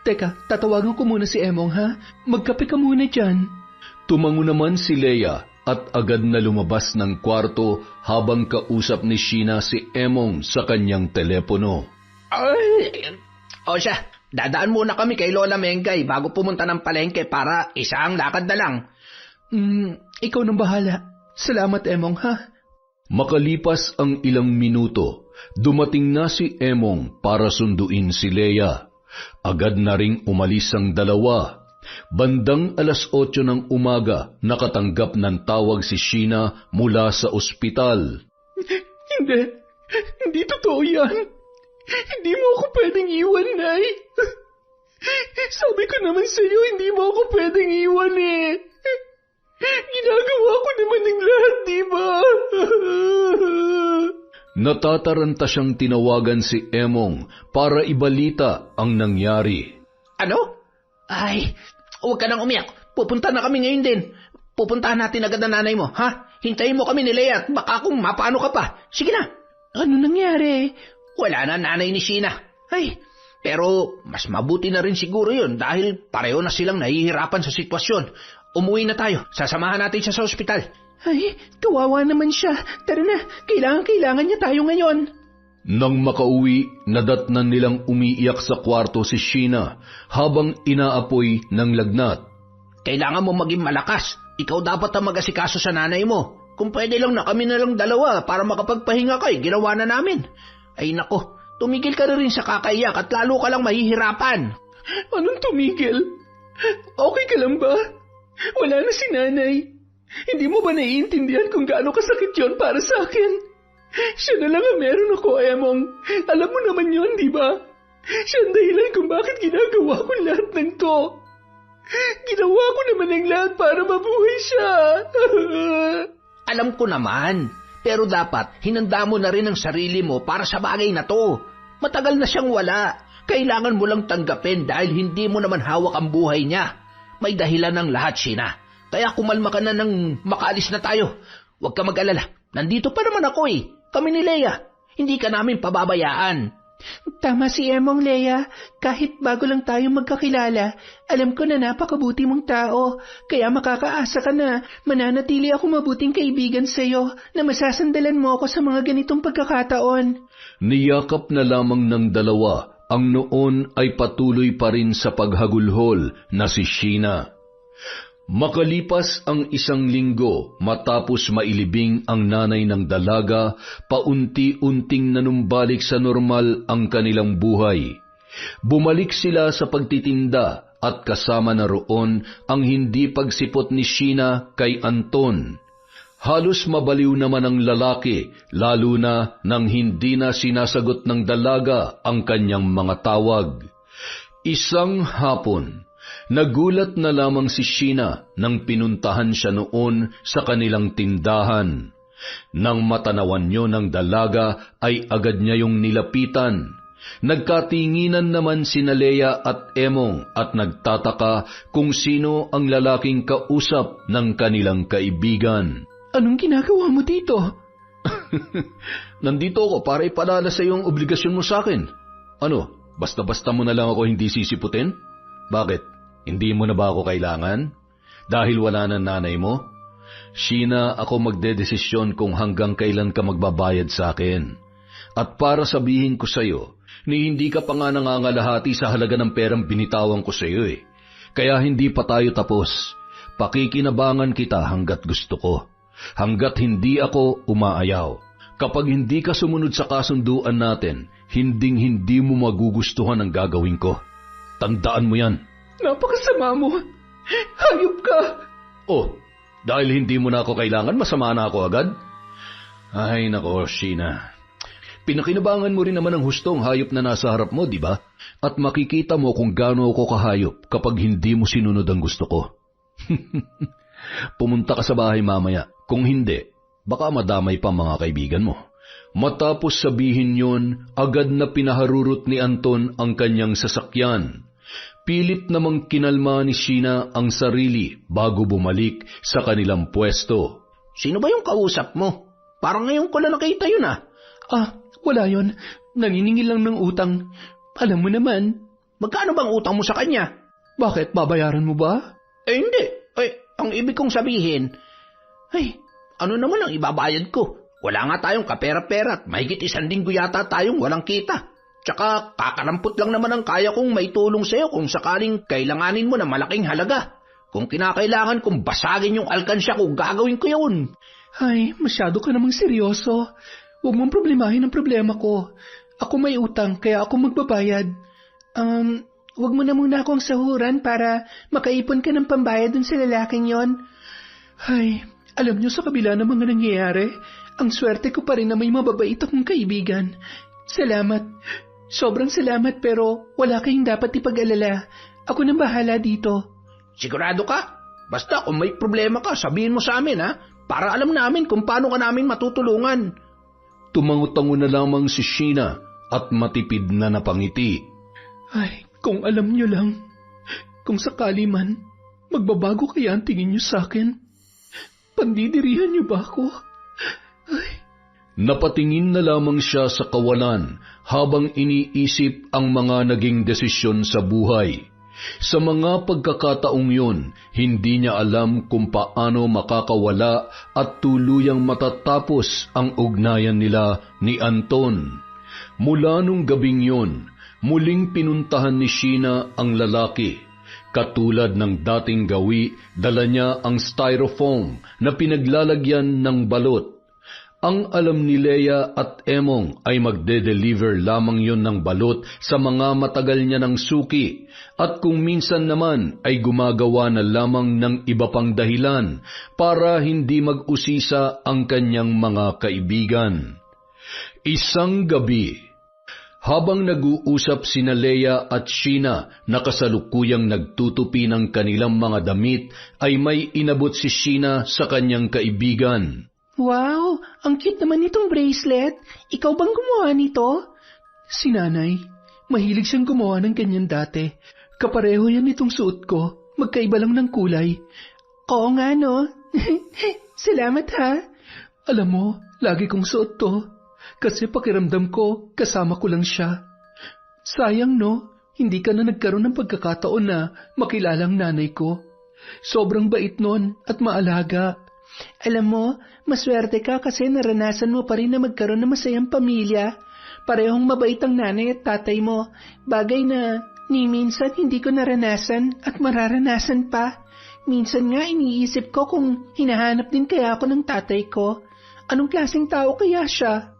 Teka, tatawagan ko muna si Emong, ha? Magkape ka muna dyan. Tumango naman si Leia at agad na lumabas ng kwarto habang kausap ni Sheena si Emong sa kanyang telepono. O siya, dadaan muna kami kay Lola Mengay bago pumunta ng palengke para isang lakad na lang. Ikaw nang bahala. Salamat, Emong, ha? Makalipas ang ilang minuto, dumating na si Emong para sunduin si Leia. Agad na ring umalis ang dalawa. Bandang 8:00 ng umaga, nakatanggap ng tawag si Sheena mula sa ospital. Hindi totoo yan. Hindi mo ako pwedeng iwan, Nay. Sabi ko naman sa'yo, hindi mo ako pwedeng iwan eh. Ginagawa ko naman ng lahat, di ba? Natataranta siyang tinawagan si Emong para ibalita ang nangyari. Ano? Ay, huwag ka nang umiyak. Pupunta na kami ngayon din. Pupuntahan natin agad ang nanay mo, ha? Hintayin mo kami ni Leia at baka kung mapaano ka pa. Sige na. Ano nangyari? Wala na nanay ni Sheena. Ay, pero mas mabuti na rin siguro yun dahil pareho na silang nahihirapan sa sitwasyon. Umuwi na tayo. Sasamahan natin siya sa ospital. Ay, kawawa naman siya. Tara na, kailangan niya tayo ngayon. Nang makauwi, nadatnan nilang umiiyak sa kwarto si Sheena habang inaapoy ng lagnat. Kailangan mo maging malakas. Ikaw dapat ang mag-asikaso sa nanay mo. Kung pwede lang na kami na lang dalawa para makapagpahinga kay, ginawa na namin. Ay nako, tumigil ka na rin sa kakaiyak at lalo ka lang mahihirapan. Anong tumigil? Okay ka lang ba? Wala na si nanay. Hindi mo ba naiintindihan kung gaano kasakit yon para sa akin? Siya na lang ang meron ako, Emong. Alam mo naman yon, di ba? Siya ang dahilan kung bakit ginagawa ko lahat ng to. Ginawa ko naman ang lahat para mabuhay siya. Alam ko naman, pero dapat hinanda mo na rin ang sarili mo para sa bagay na to. Matagal na siyang wala. Kailangan mo lang tanggapin dahil hindi mo naman hawak ang buhay niya. May dahilan ng lahat, Sheena. Kaya kumalma ka na nang makaalis na tayo. Huwag ka mag-alala. Nandito pa naman ako eh. Kami ni Leia. Hindi ka namin pababayaan. Tama si Emong, Leia. Kahit bago lang tayo magkakilala, alam ko na napakabuti mong tao. Kaya makakaasa ka na mananatili ako mabuting kaibigan sa'yo na masasandalan mo ako sa mga ganitong pagkakataon. Niyakap na lamang ng dalawa ang noon ay patuloy pa rin sa paghagulhol na si Sheena. Makalipas ang 1 linggo matapos mailibing ang nanay ng dalaga, paunti-unting nanumbalik sa normal ang kanilang buhay. Bumalik sila sa pagtitinda at kasama na roon ang hindi pagsipot ni Sheena kay Anton. Halos mabaliw naman ang lalaki, lalo na nang hindi na sinasagot ng dalaga ang kanyang mga tawag. Isang hapon, nagulat na lamang si Sheena nang pinuntahan siya noon sa kanilang tindahan. Nang matanawan niyo ng dalaga ay agad niya yung nilapitan. Nagkatinginan naman sina Leia at Emong at nagtataka kung sino ang lalaking kausap ng kanilang kaibigan. Anong ginagawa mo dito? Nandito ako para ipaalala sa iyong obligasyon mo sa akin. Ano, Basta-basta mo na lang ako hindi sisiputin? Bakit? Hindi mo na ba ako kailangan? Dahil wala na nanay mo? Sheena, ako magdedesisyon kung hanggang kailan ka magbabayad sa akin. At para sabihin ko sa'yo, ni hindi ka pa nga nangangalahati sa halaga ng perang binitawan ko sa'yo eh. Kaya hindi pa tayo tapos. Pakikinabangan kita hanggat gusto ko. Hanggat hindi ako umaayaw. Kapag hindi ka sumunod sa kasunduan natin, hinding-hindi mo magugustuhan ang gagawin ko. Tandaan mo yan. Napakasama mo. Hayop ka. Oh, dahil hindi mo na ako kailangan, masama na ako agad? Ay nako, Sheena. Pinakinabangan mo rin naman ang hustong hayop na nasa harap mo, di ba? At makikita mo kung gaano ako kahayop kapag hindi mo sinunod ang gusto ko. Pumunta ka sa bahay mamaya. Kung hindi, baka madamay pa mga kaibigan mo. Matapos sabihin yon, agad na pinaharurot ni Anton ang kanyang sasakyan. Pilit namang kinalma ni Sheena ang sarili bago bumalik sa kanilang pwesto. Sino ba yung kausap mo? Parang ngayon ko lang nakita yun ah. Wala yon. Naniningil lang ng utang. Alam mo naman. Magkano bang utang mo sa kanya? Bakit? Babayaran mo ba? Hindi. Ang ibig kong sabihin, ano naman ang ibabayad ko? Wala nga tayong kapera-pera at mahigit 1 linggo yata tayong walang kita. Tsaka kakarampot lang naman ang kaya kong may tulong sa'yo kung sakaling kailanganin mo na malaking halaga. Kung kinakailangan kong basagin yung alkansya ko, gagawin ko yun. Masyado ka namang seryoso. Huwag mong problemahin ang problema ko. Ako may utang, kaya ako magbabayad. Huwag mo na muna akong sahuran para makaipon ka ng pambayad dun sa lalaking yon. Alam niyo sa kabila ng mga nangyayari, ang swerte ko pa rin na may mababait akong kaibigan. Salamat. Sobrang salamat pero wala kayong dapat ipag-alala. Ako nang bahala dito. Sigurado ka? Basta kung may problema ka, sabihin mo sa amin ha, para alam namin kung paano ka namin matutulungan. Tumango-tango na lamang si Sheena at matipid na napangiti. Kung alam niyo lang, kung sakali man, magbabago kaya ang tingin niyo sa akin? Pandidirihan niyo ba ako? Napatingin na lamang siya sa kawalan habang iniisip ang mga naging desisyon sa buhay. Sa mga pagkakataong yun, hindi niya alam kung paano makakawala at tuluyang matatapos ang ugnayan nila ni Anton. Mula nung gabing yun, muling pinuntahan ni Sheena ang lalaki. Katulad ng dating gawi, dala niya ang styrofoam na pinaglalagyan ng balot. Ang alam ni Leia at Emong ay magde-deliver lamang yon ng balot sa mga matagal niya ng suki at kung minsan naman ay gumagawa na lamang ng iba pang dahilan para hindi mag-usisa ang kanyang mga kaibigan. Isang gabi, habang nag-uusap sina Leia at Sheena na kasalukuyang nagtutupi ng kanilang mga damit ay may inabot si Sheena sa kanyang kaibigan. Wow, ang cute naman nitong bracelet. Ikaw bang gumawa nito? Si nanay. Mahilig siyang gumawa ng ganyan dati. Kapareho yan itong suot ko. Magkaiba lang ng kulay. Oo nga no. Salamat ha. Alam mo, lagi kong suot to. Kasi pakiramdam ko, kasama ko lang siya. Sayang no, hindi ka na nagkaroon ng pagkakataon na makilalang nanay ko. Sobrang bait nun at maalaga. Alam mo, maswerte ka kasi naranasan mo pa rin na magkaroon ng masayang pamilya. Parehong mabait ang nanay at tatay mo. Bagay na ni minsan hindi ko naranasan at mararanasan pa. Minsan nga iniisip ko kung hinahanap din kaya ako ng tatay ko. Anong klaseng tao kaya siya?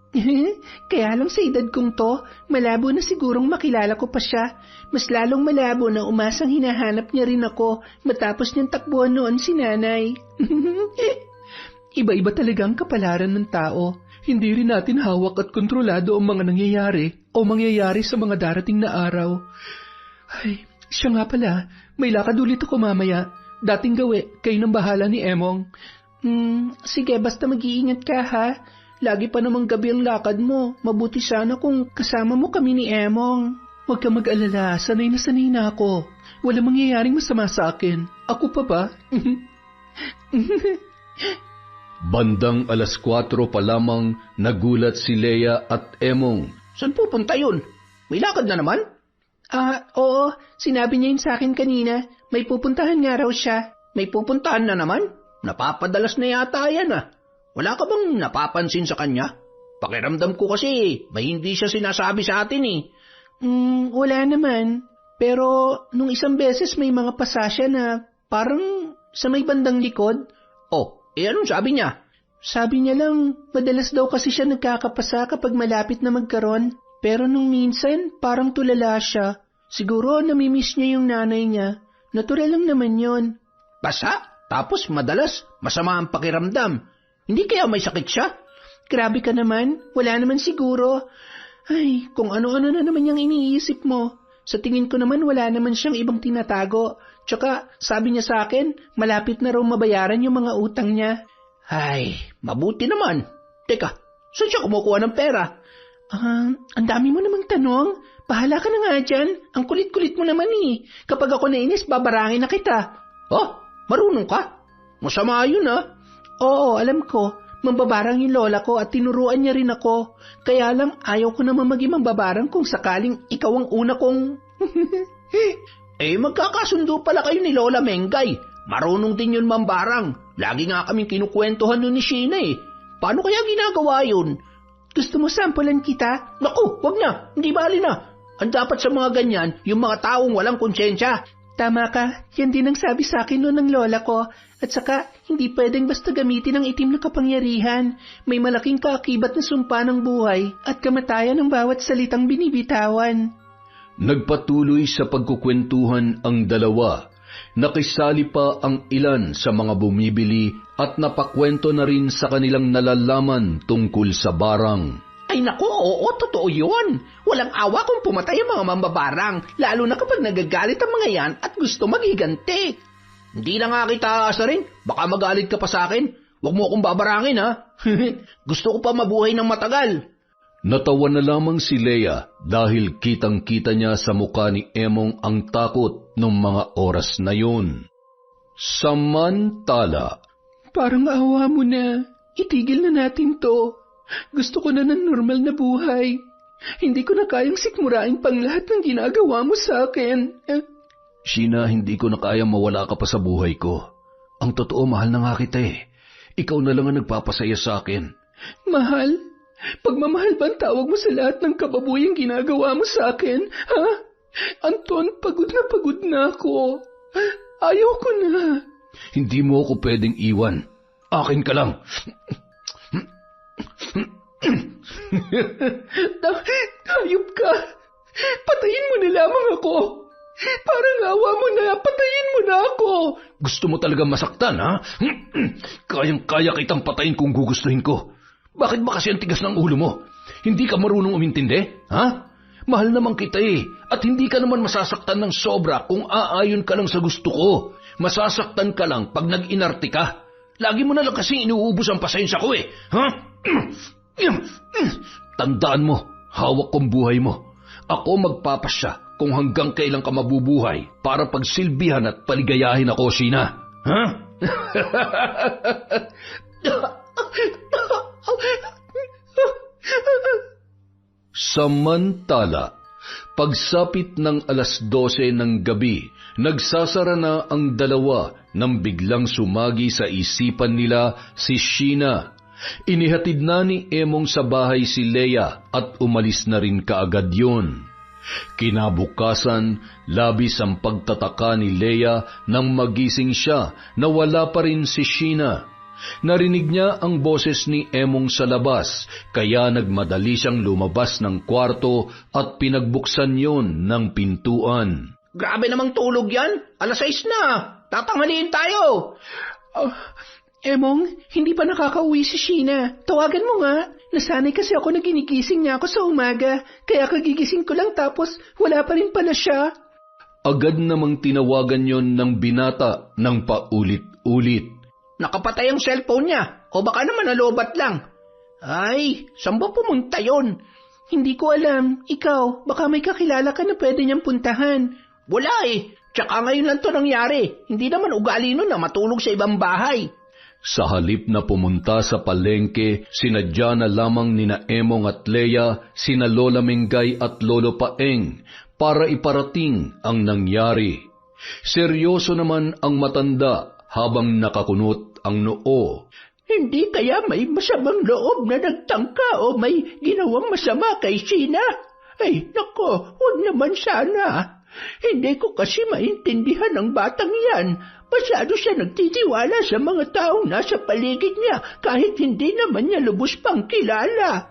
Kaya lang sa edad kong to, malabo na sigurong makilala ko pa siya. Mas lalong malabo na umasang hinahanap niya rin ako matapos niyang takbuhan noon si nanay. Iba-iba talaga ang kapalaran ng tao. Hindi rin natin hawak at kontrolado ang mga nangyayari o mangyayari sa mga darating na araw. Siya nga pala, may lakad ulit ako mamaya. Dating gawi, kayo nang bahala ni Emong. Sige, basta mag-iingat ka ha. Lagi pa namang gabi ang lakad mo. Mabuti sana kung kasama mo kami ni Emong. Huwag ka mag-alala, sanay na ako. Walang mangyayaring masama sa akin. Ako pa ba? Bandang 4:00 pa lamang nagulat si Leia at Emong. Saan pupunta yun? May lakad na naman? Oo. Sinabi niya yun sa akin kanina. May pupuntahan nga raw siya. May pupuntahan na naman? Napapadalas na yata yan Wala ka bang napapansin sa kanya? Pakiramdam ko kasi may hindi siya sinasabi sa atin Wala naman. Pero nung isang beses may mga pasasya na parang sa may bandang likod. Anong sabi niya? Sabi niya lang, madalas daw kasi siya nagkakapasa kapag malapit na magkaroon. Pero nung minsan, parang tulala siya. Siguro namimiss niya yung nanay niya. Natural lang naman yon. Pasa? Tapos madalas, masama ang pakiramdam. Hindi kaya may sakit siya? Grabe ka naman, wala naman siguro. Ay, kung ano-ano na naman yung iniisip mo. Sa tingin ko naman wala naman siyang ibang tinatago. Tsaka sabi niya sa akin, malapit na raw mabayaran yung mga utang niya. Ay, mabuti naman. Teka, saan siya kumukuha ng pera? Ang dami mo namang tanong. Bahala ka na nga dyan. Ang kulit-kulit mo naman Kapag ako nainis, babarangin na kita. Marunong ka? Masama yun Oo, alam ko. Mambabarang yung lola ko at tinuruan niya rin ako. Kaya lang ayaw ko naman maging mambabarang kung sakaling ikaw ang una kong... Magkakasundo pala kayo ni Lola Mengay. Marunong din yun mambarang. Lagi nga kaming kinukwentuhan nun ni Sheena Paano kaya ginagawa yun? Gusto mo sampulan kita? Naku, wag na. Hindi bali na. Ang dapat sa mga ganyan, yung mga taong walang konsyensya. Tama ka. Yan din ang sabi sa akin noon ng lola ko. At saka, hindi pwedeng basta gamitin ang itim na kapangyarihan. May malaking kaakibat na sumpa ng buhay at kamatayan ng bawat salitang binibitawan. Nagpatuloy sa pagkukwentuhan ang dalawa. Nakisali pa ang ilan sa mga bumibili at napakwento na rin sa kanilang nalalaman tungkol sa barang. Ay naku, oo, totoo yun. Walang awa kung pumatay ang mga mambabarang, lalo na kapag nagagalit ang mga yan at gusto maghiganti. Hindi na nga kita aasarin, baka magalit ka pa sa akin. Huwag mo akong babarangin Gusto ko pa mabuhay ng matagal. Natawa na lamang si Leia dahil kitang-kita niya sa mukha ni Emong ang takot ng mga oras na yun. Samantala, parang awa mo na. Itigil na natin to. Gusto ko na ng normal na buhay. Hindi ko na kayang sikmurain pang lahat ng ginagawa mo sa akin. Sheena, hindi ko na kayang mawala ka pa sa buhay ko. Ang totoo, mahal na nga kita Ikaw na lang ang nagpapasaya sa akin. Mahal? Pagmamahal ba ang tawag mo sa lahat ng kababuyang ginagawa mo sa akin? Anton, pagod na ako. Ayaw ko na. Hindi mo ako pwedeng iwan. Akin ka lang. Hayop ka. Patayin mo na lamang ako. Parang awa mo na, patayin mo na ako. Gusto mo talaga masaktan, Kayang-kaya kitang patayin kung gugustuhin ko. Bakit ba kasi ang tigas ng ulo mo? Hindi ka marunong umintindi, Mahal naman kita at hindi ka naman masasaktan ng sobra kung aayon ka lang sa gusto ko. Masasaktan ka lang pag nag-inarte ka. Lagi mo na lang kasi inuubos ang pasensya ko Tandaan mo, hawak kong buhay mo. Ako magpapasya kung hanggang kailan ka mabubuhay para pagsilbihan at paligayahin ako, Sheena. Samantala, pagsapit ng 12:00 ng gabi, nagsasara na ang dalawa nang biglang sumagi sa isipan nila si Sheena. Inihatid na ni Emong sa bahay si Leia at umalis na rin kaagad yun. Kinabukasan, labis ang pagtataka ni Leia nang magising siya na wala pa rin si Sheena. Narinig niya ang boses ni Emong sa labas, kaya nagmadali siyang lumabas ng kwarto at pinagbuksan yon ng pintuan. Grabe namang tulog yan, 6:00 na, tatanghaliin tayo. Emong, hindi pa nakakauwi si Sheena. Tawagan mo nga. Nasanay kasi ako na ginigising niya ako sa umaga, kaya kagigising ko lang tapos wala pa rin pala siya. Agad namang tinawagan yon ng binata ng paulit-ulit. Nakapatay ang cellphone niya, o baka naman nalobat lang. Ay, saan ba pumunta yon? Hindi ko alam. Ikaw, baka may kakilala ka na pwede niyang puntahan. Wala tsaka ngayon lang to nangyari. Hindi naman ugali nun na matulog sa ibang bahay. Sa halip na pumunta sa palengke, sinadya na lamang nina Emong at Leia, sina Lola Mengay at Lolo Paeng para iparating ang nangyari. Seryoso naman ang matanda habang nakakunot ang noo. Hindi kaya may masamang loob na nagtangka o may ginawang masama kay Sheena? Ay, nako, huwag naman sana. Hindi ko kasi maintindihan ang batang yan. Masyado siya nagtitiwala sa mga taong nasa paligid niya kahit hindi naman niya lubos pang kilala.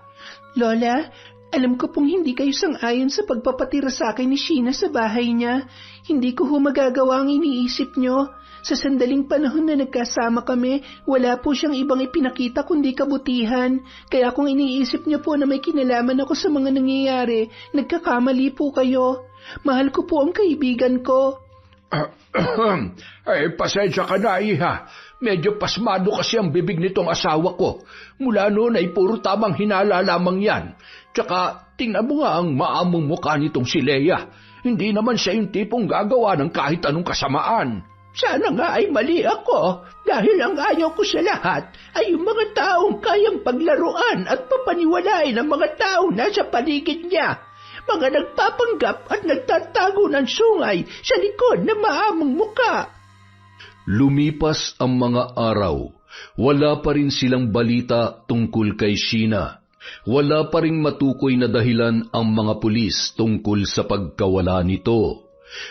Lola, alam ko pong hindi kayo sang-ayon sa pagpapatira sa akin ni Sheena sa bahay niya. Hindi ko magagawa ang iniisip niyo. Sa sandaling panahon na nagkasama kami, wala po siyang ibang ipinakita kundi kabutihan. Kaya kung iniisip niyo po na may kinalaman ako sa mga nangyayari, nagkakamali po kayo. Mahal ko po ang kaibigan ko. Ay, pasensya ka na, iha. Medyo pasmado kasi ang bibig nitong asawa ko. Mula noon ay puro tamang hinala lamang yan. Tsaka, tingnan mo nga ang maamong mukha nitong si Leia. Hindi naman siya yung tipong gagawa ng kahit anong kasamaan. Sana nga ay mali ako dahil ang ayaw ko sa lahat ay yung mga taong kayang paglaruan at papaniwalain ng mga taong nasa paligid niya. Mga nagpapanggap at nagtatago ng sungay sa likod ng maamong muka. Lumipas ang mga araw. Wala pa rin silang balita tungkol kay Sheena. Wala pa ring matukoy na dahilan ang mga pulis tungkol sa pagkawala nito.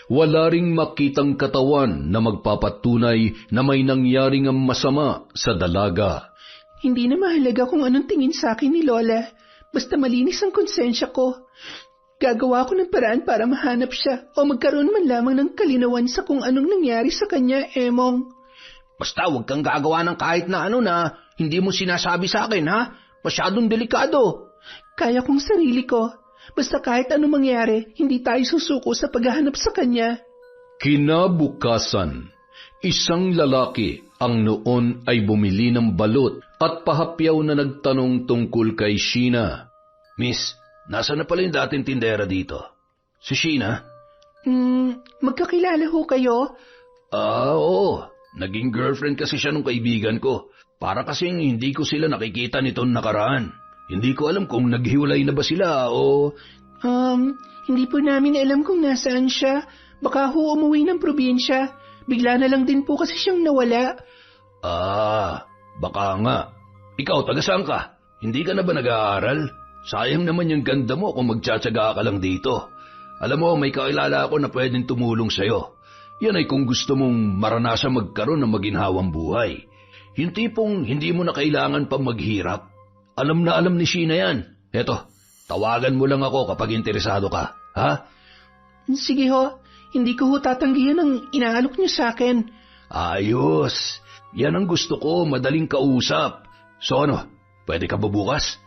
Wala ring makitang katawan na magpapatunay na may nangyaring masama sa dalaga. Hindi na mahalaga kung anong tingin sa akin ni Lola. Basta malinis ang konsensya ko. Gagawa ko ng paraan para mahanap siya o magkaroon man lamang ng kalinawan sa kung anong nangyari sa kanya, Emong. Basta huwag kang gagawa ng kahit na ano na hindi mo sinasabi sa akin, ha? Masyadong delikado. Kaya kong sarili ko. Basta kahit anong mangyari, hindi tayo susuko sa paghahanap sa kanya. Kinabukasan, isang lalaki ang noon ay bumili ng balot at pahapyaw na nagtanong tungkol kay Sheena. Miss, nasa na pala yung dating tindera dito? Si Sheena? Magkakilala ho kayo? Oo. Naging girlfriend kasi siya nung kaibigan ko. Para kasing hindi ko sila nakikita nitong nakaraan. Hindi ko alam kung naghiwalay na ba sila o... Hindi po namin alam kung nasaan siya. Baka ho umuwi ng probinsya. Bigla na lang din po kasi siyang nawala. Baka nga. Ikaw, taga saan ka? Hindi ka na ba nag-aaral? Sayang naman yung ganda mo kung magtsatsaga ka lang dito. Alam mo, may kakilala ako na pwedeng tumulong sa'yo. Yan ay kung gusto mong maranasan magkaroon ng maginhawang buhay. Yung tipong hindi mo na kailangan pang maghirap. Alam na alam ni Sheena yan. Eto, tawagan mo lang ako kapag interesado ka, ha? Sige ho, hindi ko ho tatanggihan ang inaalok niyo sa akin. Ayos. Yan ang gusto ko, madaling kausap. So ano, pwede ka ba bukas?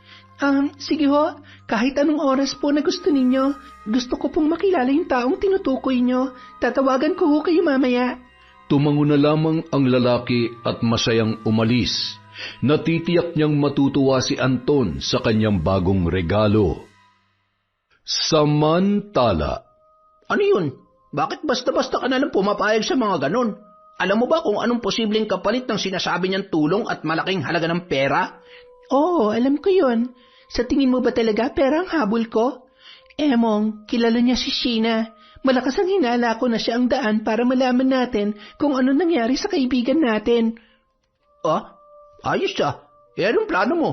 Sige ho, kahit anong oras po na gusto ninyo. Gusto ko pong makilala yung taong tinutukoy nyo. Tatawagan ko ho kayo mamaya. Tumango na lamang ang lalaki at masayang umalis. Natitiyak niyang matutuwa si Anton sa kanyang bagong regalo. Samantala, ano yun? Bakit basta-basta ka nalang pumapayag sa mga ganon? Alam mo ba kung anong posibleng kapalit ng sinasabi niyang tulong at malaking halaga ng pera? Oo, alam ko yun. Sa tingin mo ba talaga pera ang habol ko? Emong, kilala niya si Sheena. Malakas ang hinala ko na siya ang daan para malaman natin kung ano nangyari sa kaibigan natin. Ayos siya. Anong plano mo?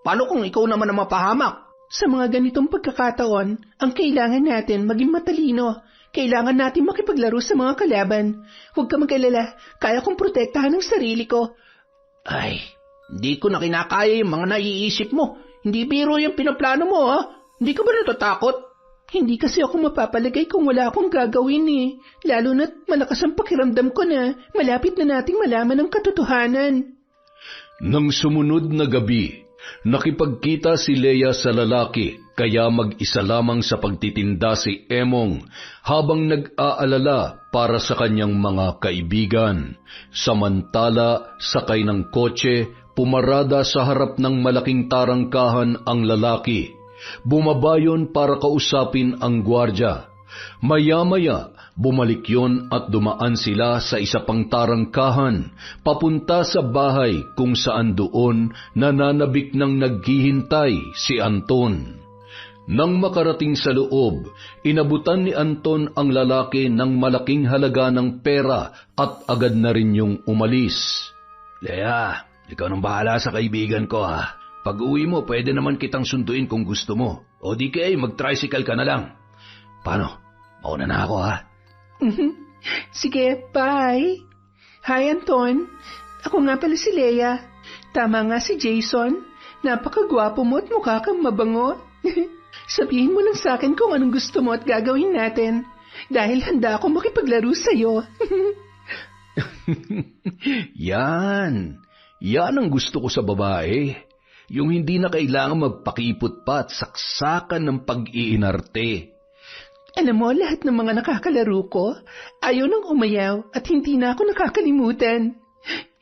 Paano kung ikaw naman ang mapahamak? Sa mga ganitong pagkakataon, ang kailangan natin maging matalino. Kailangan natin makipaglaro sa mga kalaban. Huwag ka mag-alala, kaya kong protektahan ang sarili ko. Ay, hindi ko na kinakaya yung mga naiisip mo. Hindi biro yung pinaplano mo, ha? Hindi ka ba natatakot? Hindi kasi ako mapapalagay kung wala akong gagawin eh. Lalo na't malakas ang pakiramdam ko na malapit na nating malaman ang katotohanan. Nang sumunod na gabi, nakipagkita si Leia sa lalaki kaya mag-isa lamang sa pagtitinda si Emong habang nag-aalala para sa kanyang mga kaibigan. Samantala, sakay ng kotse, pumarada sa harap ng malaking tarangkahan ang lalaki. Bumabayon para kausapin ang gwardya. Maya-maya, bumalik yon at dumaan sila sa isa pang tarangkahan, papunta sa bahay kung saan doon nananabik ng naghihintay si Anton. Nang makarating sa loob, inabutan ni Anton ang lalaki ng malaking halaga ng pera at agad na rin yung umalis. Leia, ikaw nang bahala sa kaibigan ko ha. Pag uwi mo, pwede naman kitang sunduin kung gusto mo. O di kaya mag-tricycle ka na lang. Paano? Mauna na ako ha. Sige, bye. Hi, Anton. Ako nga pala si Leia. Tama nga si Jason. Napakagwapo mo at mukha kang mabango. Sabihin mo lang sa akin kung anong gusto mo at gagawin natin. Dahil handa ako makipaglaro sa'yo. Yan. Yan ang gusto ko sa babae. Yung hindi na kailangan magpakipot pa at saksakan ng pag-iinarte. Alam mo, lahat ng mga nakakalaro ko, ayaw nang umayaw at hindi na ako nakakalimutan.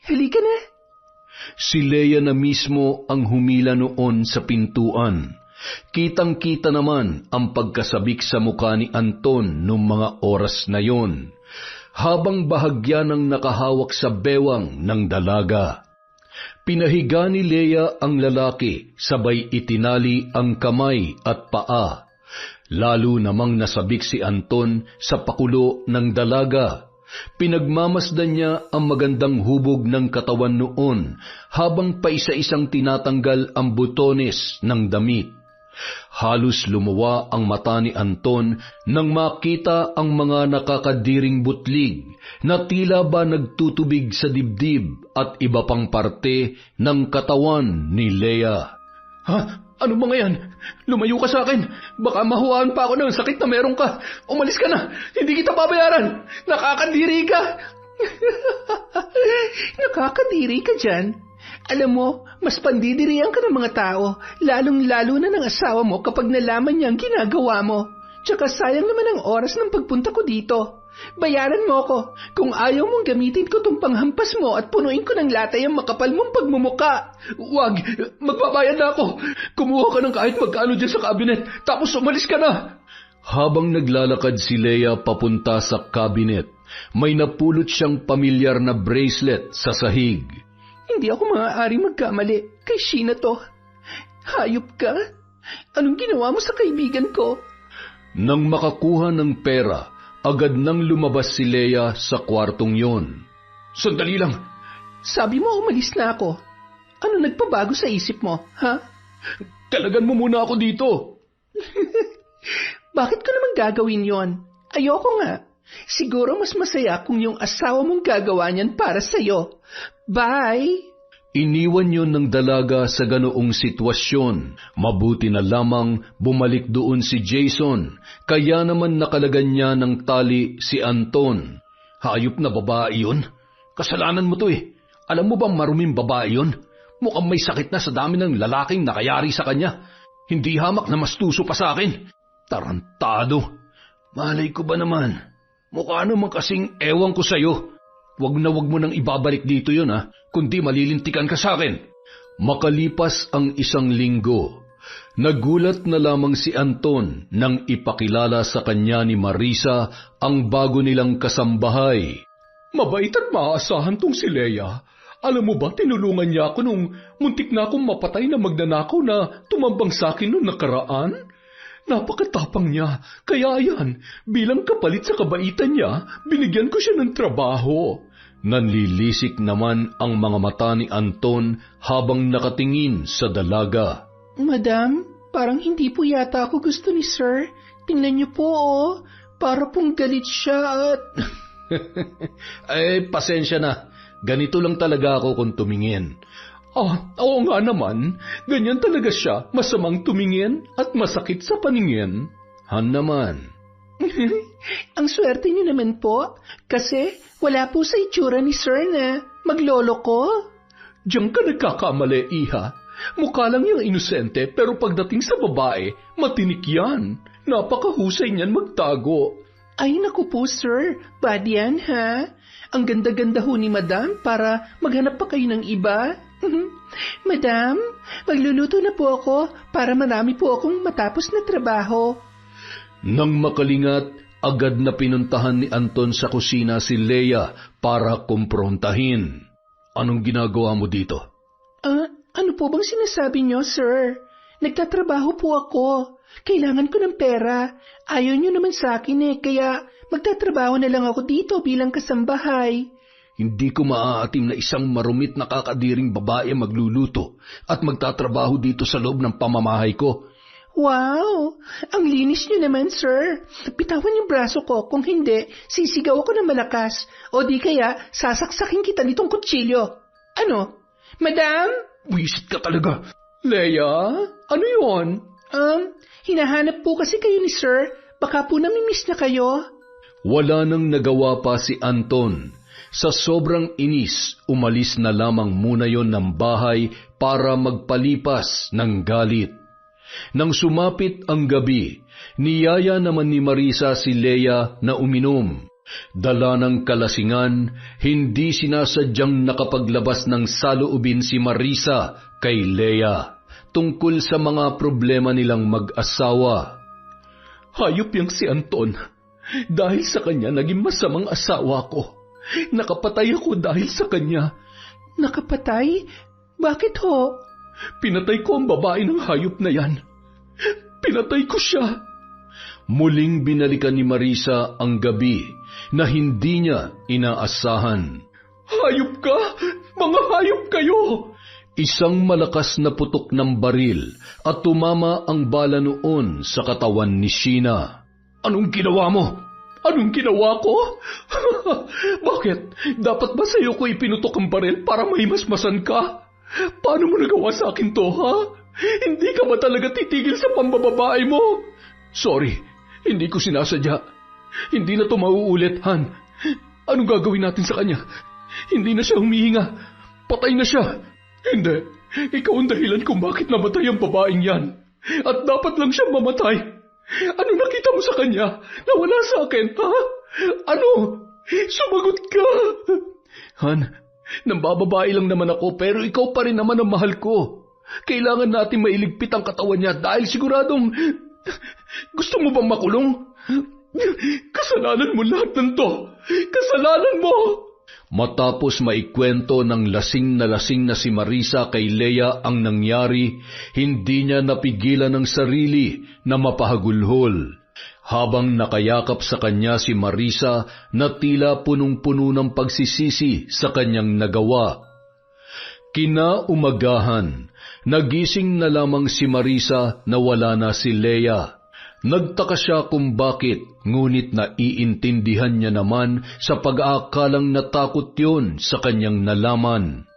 Halika na. Si Leia na mismo ang humila noon sa pintuan. Kitang-kita naman ang pagkasabik sa mukha ni Anton noong mga oras na yon, habang bahagya ng nakahawak sa bewang ng dalaga. Pinahiga ni Leia ang lalaki, sabay itinali ang kamay at paa. Lalo namang nasabik si Anton sa pakulo ng dalaga. Pinagmamasdan niya ang magandang hubog ng katawan noon habang paisa-isang tinatanggal ang butones ng damit. Halos lumuwa ang mata ni Anton nang makita ang mga nakakadiring butlig na tila ba nagtutubig sa dibdib at iba pang parte ng katawan ni Leia. Ha? Ano mga yan? Lumayo ka sa akin. Baka mahuwaan pa ako ng sakit na meron ka. Umalis ka na. Hindi kita babayaran. Nakakadiri ka. Nakakadiri ka dyan. Alam mo, mas pandidirihan ka ng mga tao, lalong-lalo na ng asawa mo kapag nalaman niya ang ginagawa mo. Tsaka sayang naman ang oras ng pagpunta ko dito. Bayaran mo ko. Kung ayaw mong gamitin ko tong panghampas mo at punuin ko ng latay ang makapal mong pagmumuka. Wag, magbabayad na ako. Kumuha ka ng kahit magkano dyan sa kabinet, tapos umalis ka na. Habang naglalakad si Leia papunta sa kabinet, may napulot siyang pamilyar na bracelet sa sahig. Hindi ako maaari magkamali. Kay Sheena to. Hayop ka? Anong ginawa mo sa kaibigan ko? Nang makakuha ng pera, agad nang lumabas si Leia sa kwartong yon. Sandali lang. Sabi mo umalis na ako. Ano nagpabago sa isip mo, ha? Talagan mo muna ako dito. Bakit ko naman gagawin yon? Ayoko nga. Siguro mas masaya kung yung asawa mong gagawa niyan para sa'yo. Bye! Iniwan yon ng dalaga sa ganoong sitwasyon. Mabuti na lamang bumalik doon si Jason, kaya naman nakalagan niya ng tali si Anton. Hayop na babae yun. Kasalanan mo to eh. Alam mo bang maruming babae yun? Mukhang may sakit na sa dami ng lalaking nakayari sa kanya. Hindi hamak na mastuso pa sa akin. Tarantado. Malay ko ba naman? Mukha naman kasing ewan ko sa'yo. Wag mo nang ibabalik dito yun ha, kundi malilintikan ka sa akin. Makalipas ang 1 linggo, nagulat na lamang si Anton nang ipakilala sa kanya ni Marisa ang bago nilang kasambahay. Mabait at maaasahan tong si Leia. Alam mo ba, tinulungan niya ako nung muntik na akong mapatay na magnanakaw na tumambang sa akin noong nakaraan. Napakatapang niya, kaya yan, bilang kapalit sa kabaitan niya, binigyan ko siya ng trabaho. Nanlilisik naman ang mga mata ni Anton habang nakatingin sa dalaga. Madam, parang hindi po yata ako gusto ni Sir. Tingnan niyo po para pong galit siya at... Pasensya na. Ganito lang talaga ako kung tumingin. Oo nga naman. Ganyan talaga siya. Masamang tumingin at masakit sa paningin. Han naman. Ang swerte niyo naman po. Kasi wala po sa itsura ni Sir na maglolo ko. Diyan ka nagkakamali, iha. Mukha lang yung inosente pero pagdating sa babae, matinik yan. Napakahusay niyan magtago. Ay naku po Sir, bad yan ha. Ang ganda-ganda ho ni Madam para maghanap pa kayo ng iba. Madam, magluluto na po ako para marami po akong matapos na trabaho. Nang makalingat, agad na pinuntahan ni Anton sa kusina si Leia para kumprontahin. Anong ginagawa mo dito? Ano po bang sinasabi niyo, Sir? Nagtatrabaho po ako. Kailangan ko ng pera. Ayaw niyo naman sa akin kaya magtatrabaho na lang ako dito bilang kasambahay. Hindi ko maaatim na isang marumit na kakadiring babae magluluto at magtatrabaho dito sa loob ng pamamahay ko. Wow! Ang linis niyo naman, sir. Bitawan yung braso ko. Kung hindi, sisigaw ako ng malakas. O di kaya, sasaksakin kita nitong kutsilyo. Ano? Madam? Wisit ka talaga. Leia, ano yon? Hinahanap po kasi kayo ni sir. Baka po namimiss na kayo. Wala nang nagawa pa si Anton. Sa sobrang inis, umalis na lamang muna yon ng bahay para magpalipas ng galit. Nang sumapit ang gabi, niyaya naman ni Marisa si Leia na uminom. Dala ng kalasingan, hindi sinasadyang nakapaglabas ng saloobin si Marisa kay Leia tungkol sa mga problema nilang mag-asawa. Hayop yang si Anton. Dahil sa kanya, naging masamang asawa ko. Nakapatay ako dahil sa kanya. Nakapatay? Bakit ho? Pinatay ko ang babae ng hayop na yan. Pinatay ko siya. Muling binalikan ni Marisa ang gabi na hindi niya inaasahan. Hayop ka? Mga hayop kayo! Isang malakas na putok ng baril at tumama ang bala noon sa katawan ni Sheena. Anong ginawa mo? Anong ginawa ko? Bakit? Dapat ba sa'yo ko ipinutok ang baril para mahimasmasan ka? Paano mo nagawa sa akin to, ha? Hindi ka ba talaga titigil sa pambababae mo? Sorry, hindi ko sinasadya. Hindi na to mauulit, Han. Anong gagawin natin sa kanya? Hindi na siya humihinga. Patay na siya. Hindi. Ikaw ang dahilan kung bakit namatay ang babaeng yan. At dapat lang siya mamatay. Ano nakita mo sa kanya? Nawala sa akin, ha? Ano? Sumagot ka. Han, nambababae lang naman ako pero ikaw pa rin naman ang mahal ko. Kailangan natin mailigpit ang katawan niya dahil siguradong... Gusto mo bang makulong? Kasalanan mo lahat ng to. Kasalanan mo! Matapos maikwento ng lasing na si Marisa kay Leia ang nangyari, hindi niya napigilan ang sarili na mapahagulhol. Habang nakayakap sa kanya si Marisa na tila punong-puno ng pagsisisi sa kanyang nagawa. Kinaumagahan, nagising na lamang si Marisa na wala na si Leia. Nagtaka siya kung bakit, ngunit naiintindihan niya naman sa pag-aakalang natakot yun sa kanyang nalaman.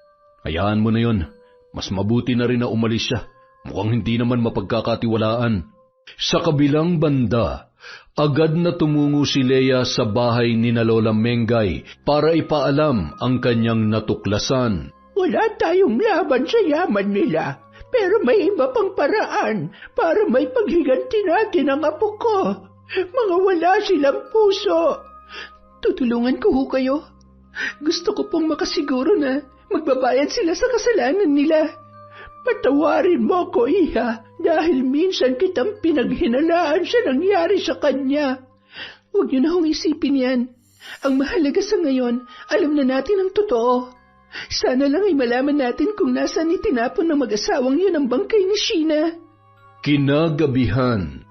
Hayaan mo na yun, mas mabuti na rin na umalis siya. Mukhang hindi naman mapagkakatiwalaan. Sa kabilang banda, agad na tumungo si Leia sa bahay ni na Lola Mengay para ipaalam ang kanyang natuklasan. Wala tayong laban sa yaman nila. Pero may iba pang paraan para may paghiganti natin ang apo ko. Mga wala silang puso. Tutulungan ko ho kayo. Gusto ko pong makasiguro na magbabayad sila sa kasalanan nila. Patawarin mo ko, Iha, dahil minsan kitang pinaghinalaan sa nangyari sa kanya. Huwag niyo na hong isipin yan. Ang mahalaga sa ngayon, alam na natin ang totoo. Sana lang ay malaman natin kung nasaan itinapon ng mag-asawang yun ang bangkay ni Sheena. Kinagabihan,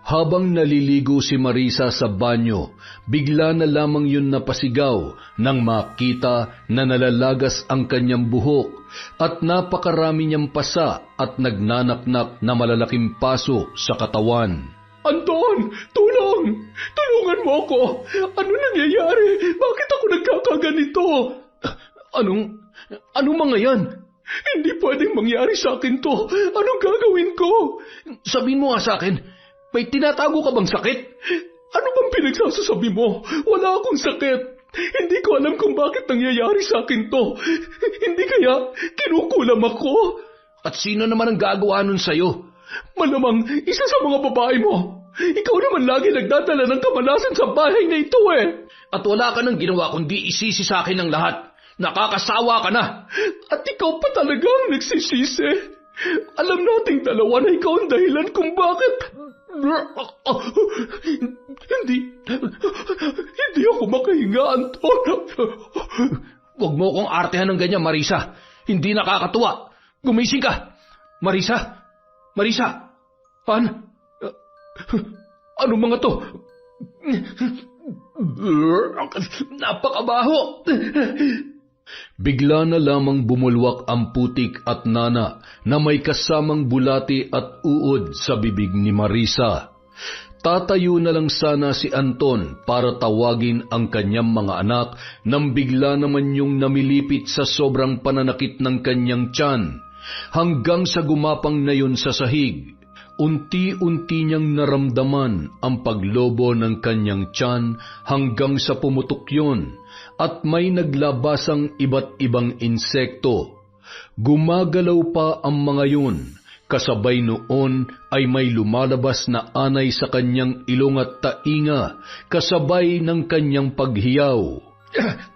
habang naliligo si Marisa sa banyo, bigla na lamang yun napasigaw nang makita na nalalagas ang kanyang buhok at napakarami niyang pasa at nagnanaknak na malalaking paso sa katawan. Anton! Tulong! Tulungan mo ako! Ano nangyayari? Bakit ako nagkakaganito? Anong mga yan? Hindi pwedeng mangyari sa akin to. Anong gagawin ko? Sabihin mo nga sa akin, may tinatago ka bang sakit? Ano bang pinagsasasabi mo? Wala akong sakit. Hindi ko alam kung bakit nangyayari sa akin to. Hindi kaya kinukulam ako? At sino naman ang gagawa nun sa'yo? Malamang isa sa mga babae mo. Ikaw naman lagi nagdadala ng kamalasan sa bahay na ito eh. At wala ka nang ginawa kundi isisi sa akin ang lahat. Nakakasawa ka na. At ikaw pa talagang nagsisisi. Alam nating dalawa na ikaw ang dahilan kung bakit... Hindi ako makahinga, Anton. Huwag mo akong artehan ng ganyan, Marisa. Hindi nakakatuwa. Gumising ka. Marisa, Marisa! Ano mga to? Napakabaho! Bigla na lamang bumulwak ang putik at nana na may kasamang bulati at uod sa bibig ni Marisa. Tatayo na lang sana si Anton para tawagin ang kanyang mga anak nang bigla naman yung namilipit sa sobrang pananakit ng kanyang tiyan hanggang sa gumapang na yun sa sahig. Unti-unti niyang naramdaman ang paglobo ng kanyang tiyan hanggang sa pumutok yun at may naglabasang iba't ibang insekto. Gumagalaw pa ang mga yun. Kasabay noon ay may lumalabas na anay sa kanyang ilong at tainga, kasabay ng kanyang paghiyaw.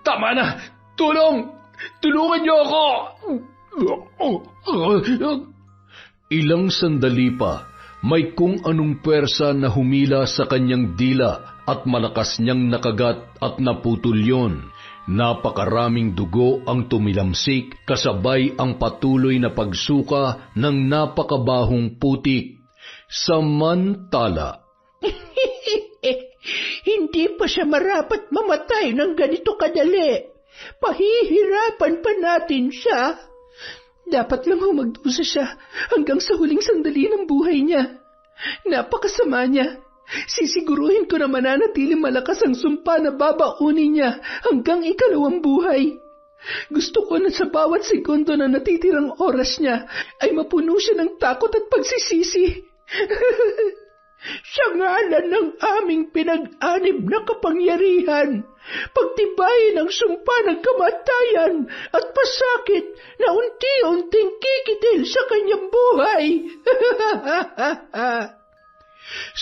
Tama na! Tulong! Tulungan niyo ako! Ilang sandali pa, may kung anong pwersa na humila sa kanyang dila at malakas niyang nakagat at naputol yun. Napakaraming dugo ang tumilamsik kasabay ang patuloy na pagsuka ng napakabahong putik. Samantala, Hindi pa siya marapat mamatay ng ganito kadali. Pahihirapan pa natin siya. Dapat lang magdusa siya hanggang sa huling sandali ng buhay niya. Napakasama niya. Sisiguruhin ko na mananatiling malakas ang sumpa na babaunin niya hanggang ikalawang buhay. Gusto ko na sa bawat segundo na natitirang oras niya ay mapuno siya ng takot at pagsisisi. Sa ngalan ng aming pinag-anib na kapangyarihan, pagtibayin ang sumpa ng kamatayan at pasakit na unti-unting kikitil sa kanyang buhay.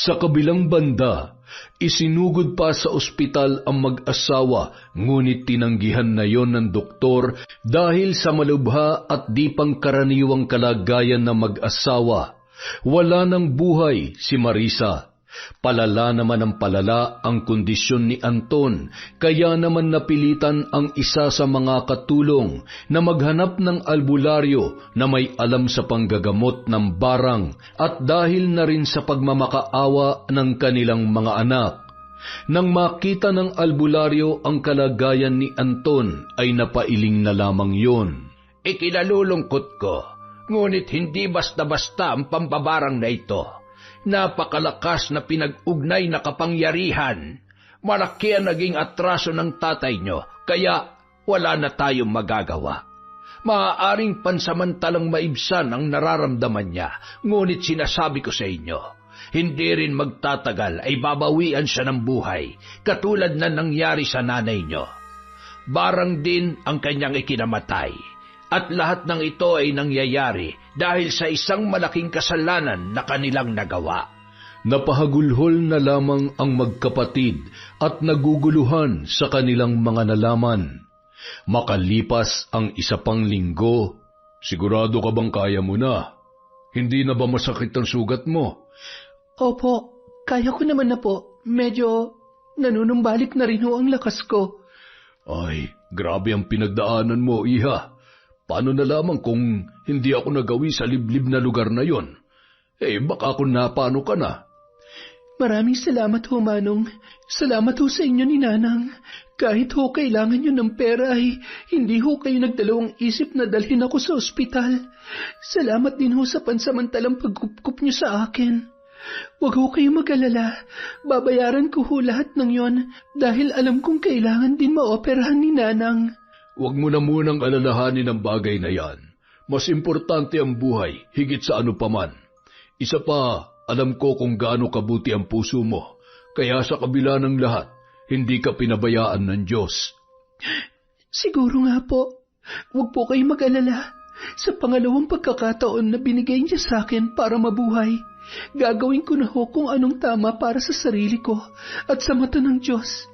sa kabilang banda, isinugod pa sa ospital ang mag-asawa, ngunit tinanggihan na yon ng doktor dahil sa malubha at di pangkaraniwang kalagayan ng mag-asawa. Wala ng buhay si Marisa. Palala naman ang palala ang kondisyon ni Anton, kaya naman napilitan ang isa sa mga katulong na maghanap ng albularyo na may alam sa panggagamot ng barang at dahil na rin sa pagmamakaawa ng kanilang mga anak. Nang makita ng albularyo ang kalagayan ni Anton ay napailing na lamang yun. Ikinalulungkot ko, ngunit hindi basta-basta ang pambabarang na ito. Napakalakas na pinag-ugnay na kapangyarihan. Malaki ang naging atraso ng tatay nyo, kaya wala na tayong magagawa. Maaaring pansamantalang maibsan ang nararamdaman niya, ngunit sinasabi ko sa inyo, hindi rin magtatagal ay babawian siya ng buhay, katulad na nangyari sa nanay nyo. Barang din ang kanyang ikinamatay. At lahat ng ito ay nangyayari dahil sa isang malaking kasalanan na kanilang nagawa. Napahagulhol na lamang ang magkapatid at naguguluhan sa kanilang mga nalaman. Makalipas ang isa pang linggo, sigurado ka bang kaya mo na? Hindi na ba masakit ang sugat mo? Opo, kaya ko naman na po. Medyo nanunumbalik na rin ho ang lakas ko. Ay, grabe ang pinagdaanan mo, iha. Paano na lamang kung hindi ako nagawi sa liblib na lugar na yon? Baka kung napano ka na. Maraming salamat ho, Manong. Salamat ho sa inyo ni Nanang. Kahit ho kailangan nyo ng pera ay hindi ho kayo nagdalawang isip na dalhin ako sa ospital. Salamat din ho sa pansamantalang pagkupkup nyo sa akin. Huwag ho kayo mag-alala. Babayaran ko ho lahat ng yon dahil alam kong kailangan din maoperahan ni Nanang. Huwag mo na munang alalahanin ang bagay na yan. Mas importante ang buhay, higit sa ano paman. Isa pa, alam ko kung gaano kabuti ang puso mo. Kaya sa kabila ng lahat, hindi ka pinabayaan ng Diyos. Siguro nga po. Huwag po kayo mag-alala. Sa pangalawang pagkakataon na binigay niya sa akin para mabuhay, gagawin ko na ho kung anong tama para sa sarili ko at sa mata ng Diyos.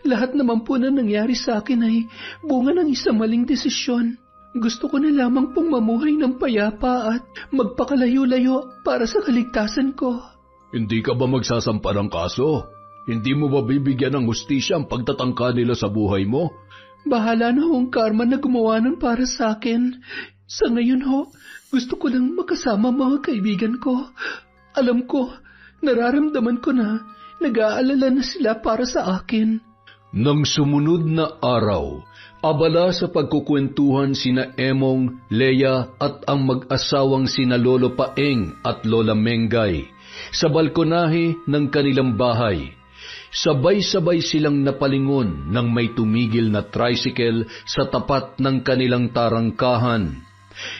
Lahat naman po na nangyari sa akin ay bunga ng isang maling desisyon. Gusto ko na lamang pong mamuhay ng payapa at magpakalayo-layo para sa kaligtasan ko. Hindi ka ba magsasampa ng kaso? Hindi mo ba bibigyan ng hustisya ang pagtatangka nila sa buhay mo? Bahala na ho ang karma na gumawa nun para sa akin. Sa ngayon ho, gusto ko lang makasama mga kaibigan ko. Alam ko, nararamdaman ko na nag-aalala na sila para sa akin. Nang sumunod na araw, abala sa pagkukwentuhan sina Emong, Leia at ang mag-asawang sina Lolo Paeng at Lola Mengay sa balkonahe ng kanilang bahay. Sabay-sabay silang napalingon nang may tumigil na tricycle sa tapat ng kanilang tarangkahan.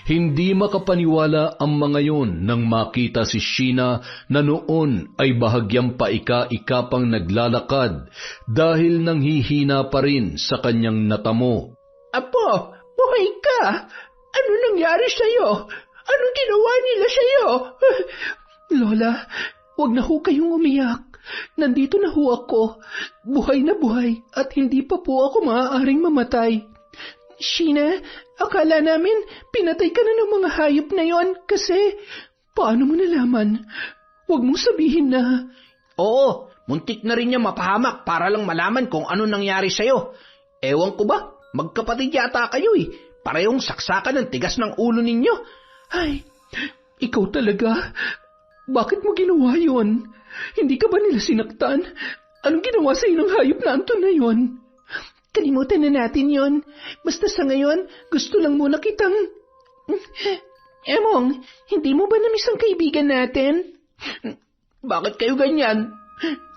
Hindi makapaniwala ang mga yon nang makita si Sheena na noon ay bahagyang paika-ika pang naglalakad dahil nanghihina pa rin sa kanyang natamo. Apo, buhay ka! Ano nangyari sa'yo? Anong ginawa nila sa'yo? Lola, huwag na ho kayong umiyak. Nandito na ho ako. Buhay na buhay at hindi pa po ako maaaring mamatay. Sheena, akala namin pinatay ka na ng mga hayop na yon kasi paano mo nalaman? Huwag mong sabihin na... Oo, muntik na rin niya mapahamak para lang malaman kung ano nangyari sa'yo. Ewan ko ba, magkapatid yata kayo eh. Parehong saksakan ng tigas ng ulo ninyo. Ay, ikaw talaga. Bakit mo ginawa yon? Hindi ka ba nila sinaktan? Anong ginawa sa'yo ng hayop na Anton na yon? Kalimutan na natin yon. Basta sa ngayon, gusto lang muna kitang... Emong, hindi mo ba namiss ang kaibigan natin? Bakit kayo ganyan?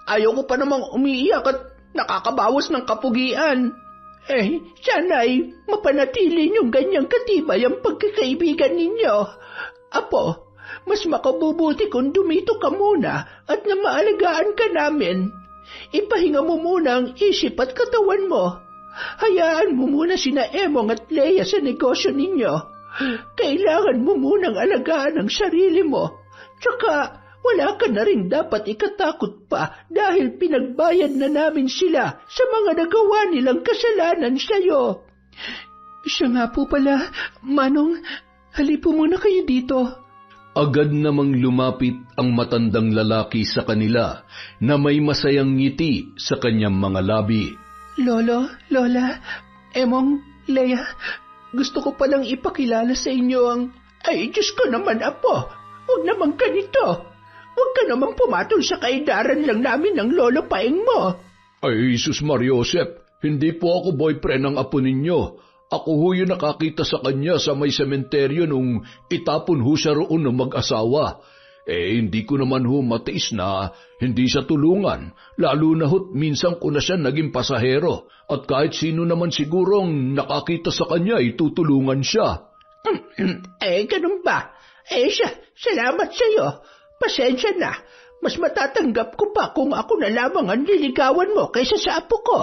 Ayaw ko pa namang umiiyak at nakakabawas ng kapugian. Sana'y mapanatili niyong ganyang katibay ang pagkakaibigan ninyo. Apo, mas makabubuti kung dumito ka muna at na maalagaan ka namin. Ipahinga mo muna ang isip at katawan mo. Hayaan mo muna sina Emong at Leia sa negosyo ninyo. Kailangan mo munang alagaan ang sarili mo. Tsaka wala ka na rin dapat ikatakot pa dahil pinagbayad na namin sila sa mga nagawa nilang kasalanan sa'yo. Siya nga po pala, Manong, halipo muna kayo dito. Agad namang lumapit ang matandang lalaki sa kanila na may masayang ngiti sa kanyang mga labi. Lolo, Lola, Emong, Leia, gusto ko palang ipakilala sa inyo ang... Ay, Diyos ko naman, Apo. Huwag naman ganito. Huwag ka naman pumatol sa kaidaran lang namin ng Lolo Paeng mo. Ay, Jesus Mariosep, hindi po ako boyfriend ng apo ninyo. Ako ho yung nakakita sa kanya sa may sementeryo nung itapon ho siya roon ng mag-asawa. Hindi ko naman ho matiis na hindi siya tulungan, lalo na ho't minsan ko na siya naging pasahero. At kahit sino naman sigurong nakakita sa kanya, itutulungan siya. Ganun ba? Salamat sa'yo. Pasensya na. Mas matatanggap ko pa kung ako na lamang ang liligawan mo kaysa sa apo ko.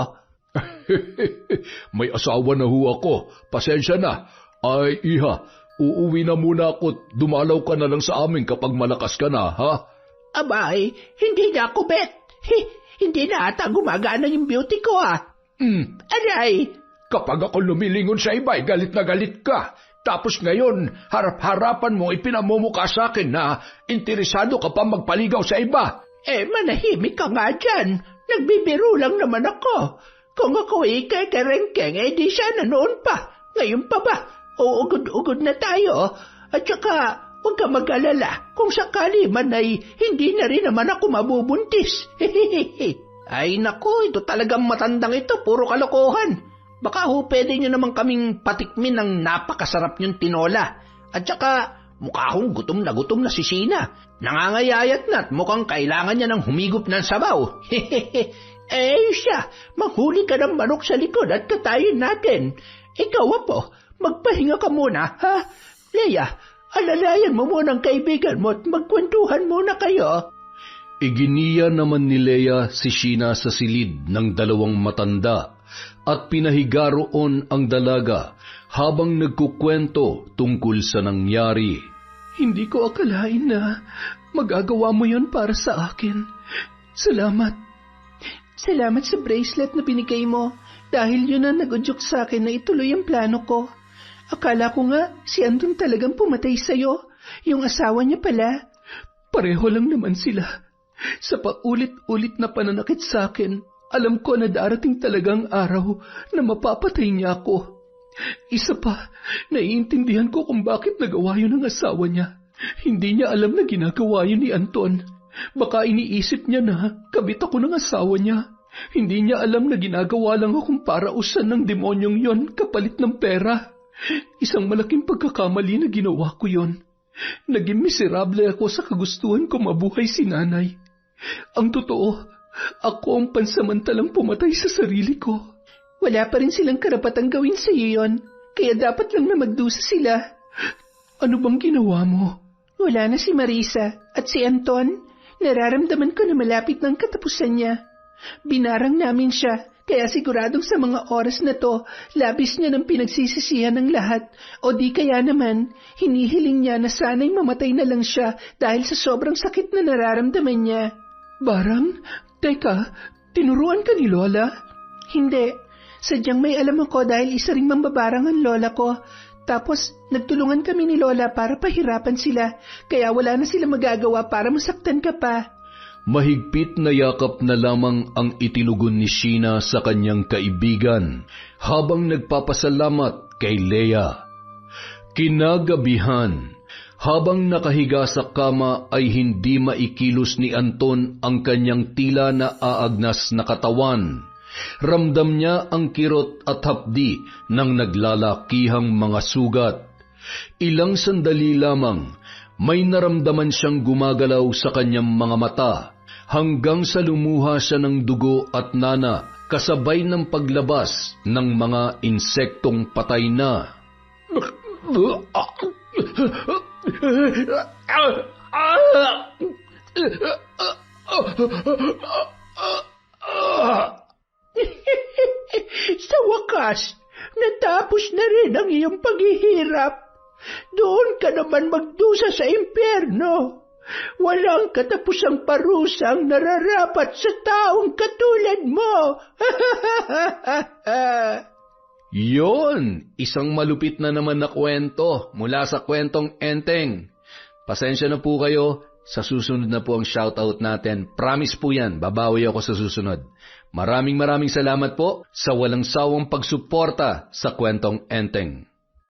May asawa na ho ako. Pasensya na. Ay, iha, uuwi na muna ako. Dumalaw ka na lang sa amin kapag malakas ka na, ha? Abay, hindi na ako bet. Hindi na ata gumagana yung beauty ko, ha? Aray! Kapag ako lumilingon sa iba, galit na galit ka. Tapos ngayon, harap-harapan mo ipinamumukha sa akin na interesado ka pa magpaligaw sa iba. Manahimik ka nga dyan. Nagbibiro lang naman ako. Kung ako ikakarengkeng, di sana noon pa. Ngayon pa ba? Uugod-ugod na tayo. At saka, huwag ka mag-alala. Kung sakali man ay hindi na rin naman ako mabubuntis. Ay naku, ito talagang matandang ito. Puro kalokohan. Baka ho pwede nyo naman kaming patikmin ng napakasarap nyong tinola. At saka, mukha hong gutom na si Sheena. Nangangayayat na at mukhang kailangan niya ng humigop ng sabaw. Siya, manghuli ka ng manok sa likod at katayin natin. Ikaw, Apo, magpahinga ka muna, ha? Leia, alalayan mo muna ang kaibigan mo at magkwentuhan muna kayo. Iginiya naman ni Leia si Sheena sa silid ng dalawang matanda at pinahiga roon ang dalaga habang nagkukwento tungkol sa nangyari. Hindi ko akalain na magagawa mo yon para sa akin. Salamat. Salamat sa bracelet na binigay mo dahil yun ang nag-udyok sa akin na ituloy ang plano ko. Akala ko nga si Anton talagang pumatay sa'yo. Yung asawa niya pala. Pareho lang naman sila. Sa paulit-ulit na pananakit sa akin, alam ko na darating talagang araw na mapapatay niya ako. Isa pa, naiintindihan ko kung bakit nagawa yun ng asawa niya. Hindi niya alam na ginagawa yun ni Anton. Baka iniisip niya na kabit ako ng asawa niya. Hindi niya alam na ginagawa lang akong parausan ng demonyong yon kapalit ng pera. Isang malaking pagkakamali na ginawa ko yon. Naging miserable ako sa kagustuhan ko mabuhay si nanay. Ang totoo, ako ang pansamantalang pumatay sa sarili ko. Wala pa rin silang karapatang gawin sa iyo yon, kaya dapat lang na magdusa sila. Ano bang ginawa mo? Wala na si Marisa at si Anton. Nararamdaman ko na malapit ng katapusan niya. Binarang namin siya, kaya siguradong sa mga oras na to, labis niya ng pinagsisisihan ng lahat. O di kaya naman, hinihiling niya na sana'y mamatay na lang siya dahil sa sobrang sakit na nararamdaman niya. Barang? Teka, tinuruan ka ni Lola? Hindi. Sadyang may alam ako dahil isa ring mambabarang ang lola ko. Tapos, nagtulungan kami ni Lola para pahirapan sila, kaya wala na sila magagawa para masaktan ka pa. Mahigpit na yakap na lamang ang itinugon ni Sheena sa kanyang kaibigan habang nagpapasalamat kay Leia. Kinagabihan, habang nakahiga sa kama ay hindi maikilos ni Anton ang kanyang tila na aagnas na katawan. Ramdam niya ang kirot at hapdi ng naglalakihang mga sugat. Ilang sandali lamang, may naramdaman siyang gumagalaw sa kanyang mga mata hanggang sa lumuha siya ng dugo at nana kasabay ng paglabas ng mga insektong patay na. Sa wakas, natapos na rin ang iyong paghihirap. Doon ka naman magdusa sa impyerno. Walang katapusang parusang nararapat sa taong katulad mo. Yon, isang malupit na naman na kwento mula sa kwentong Enteng. Pasensya na po kayo, sa susunod na po ang shoutout natin. Promise po yan, babawi ako sa susunod. Maraming salamat po sa walang sawang pagsuporta sa kwentong Enteng.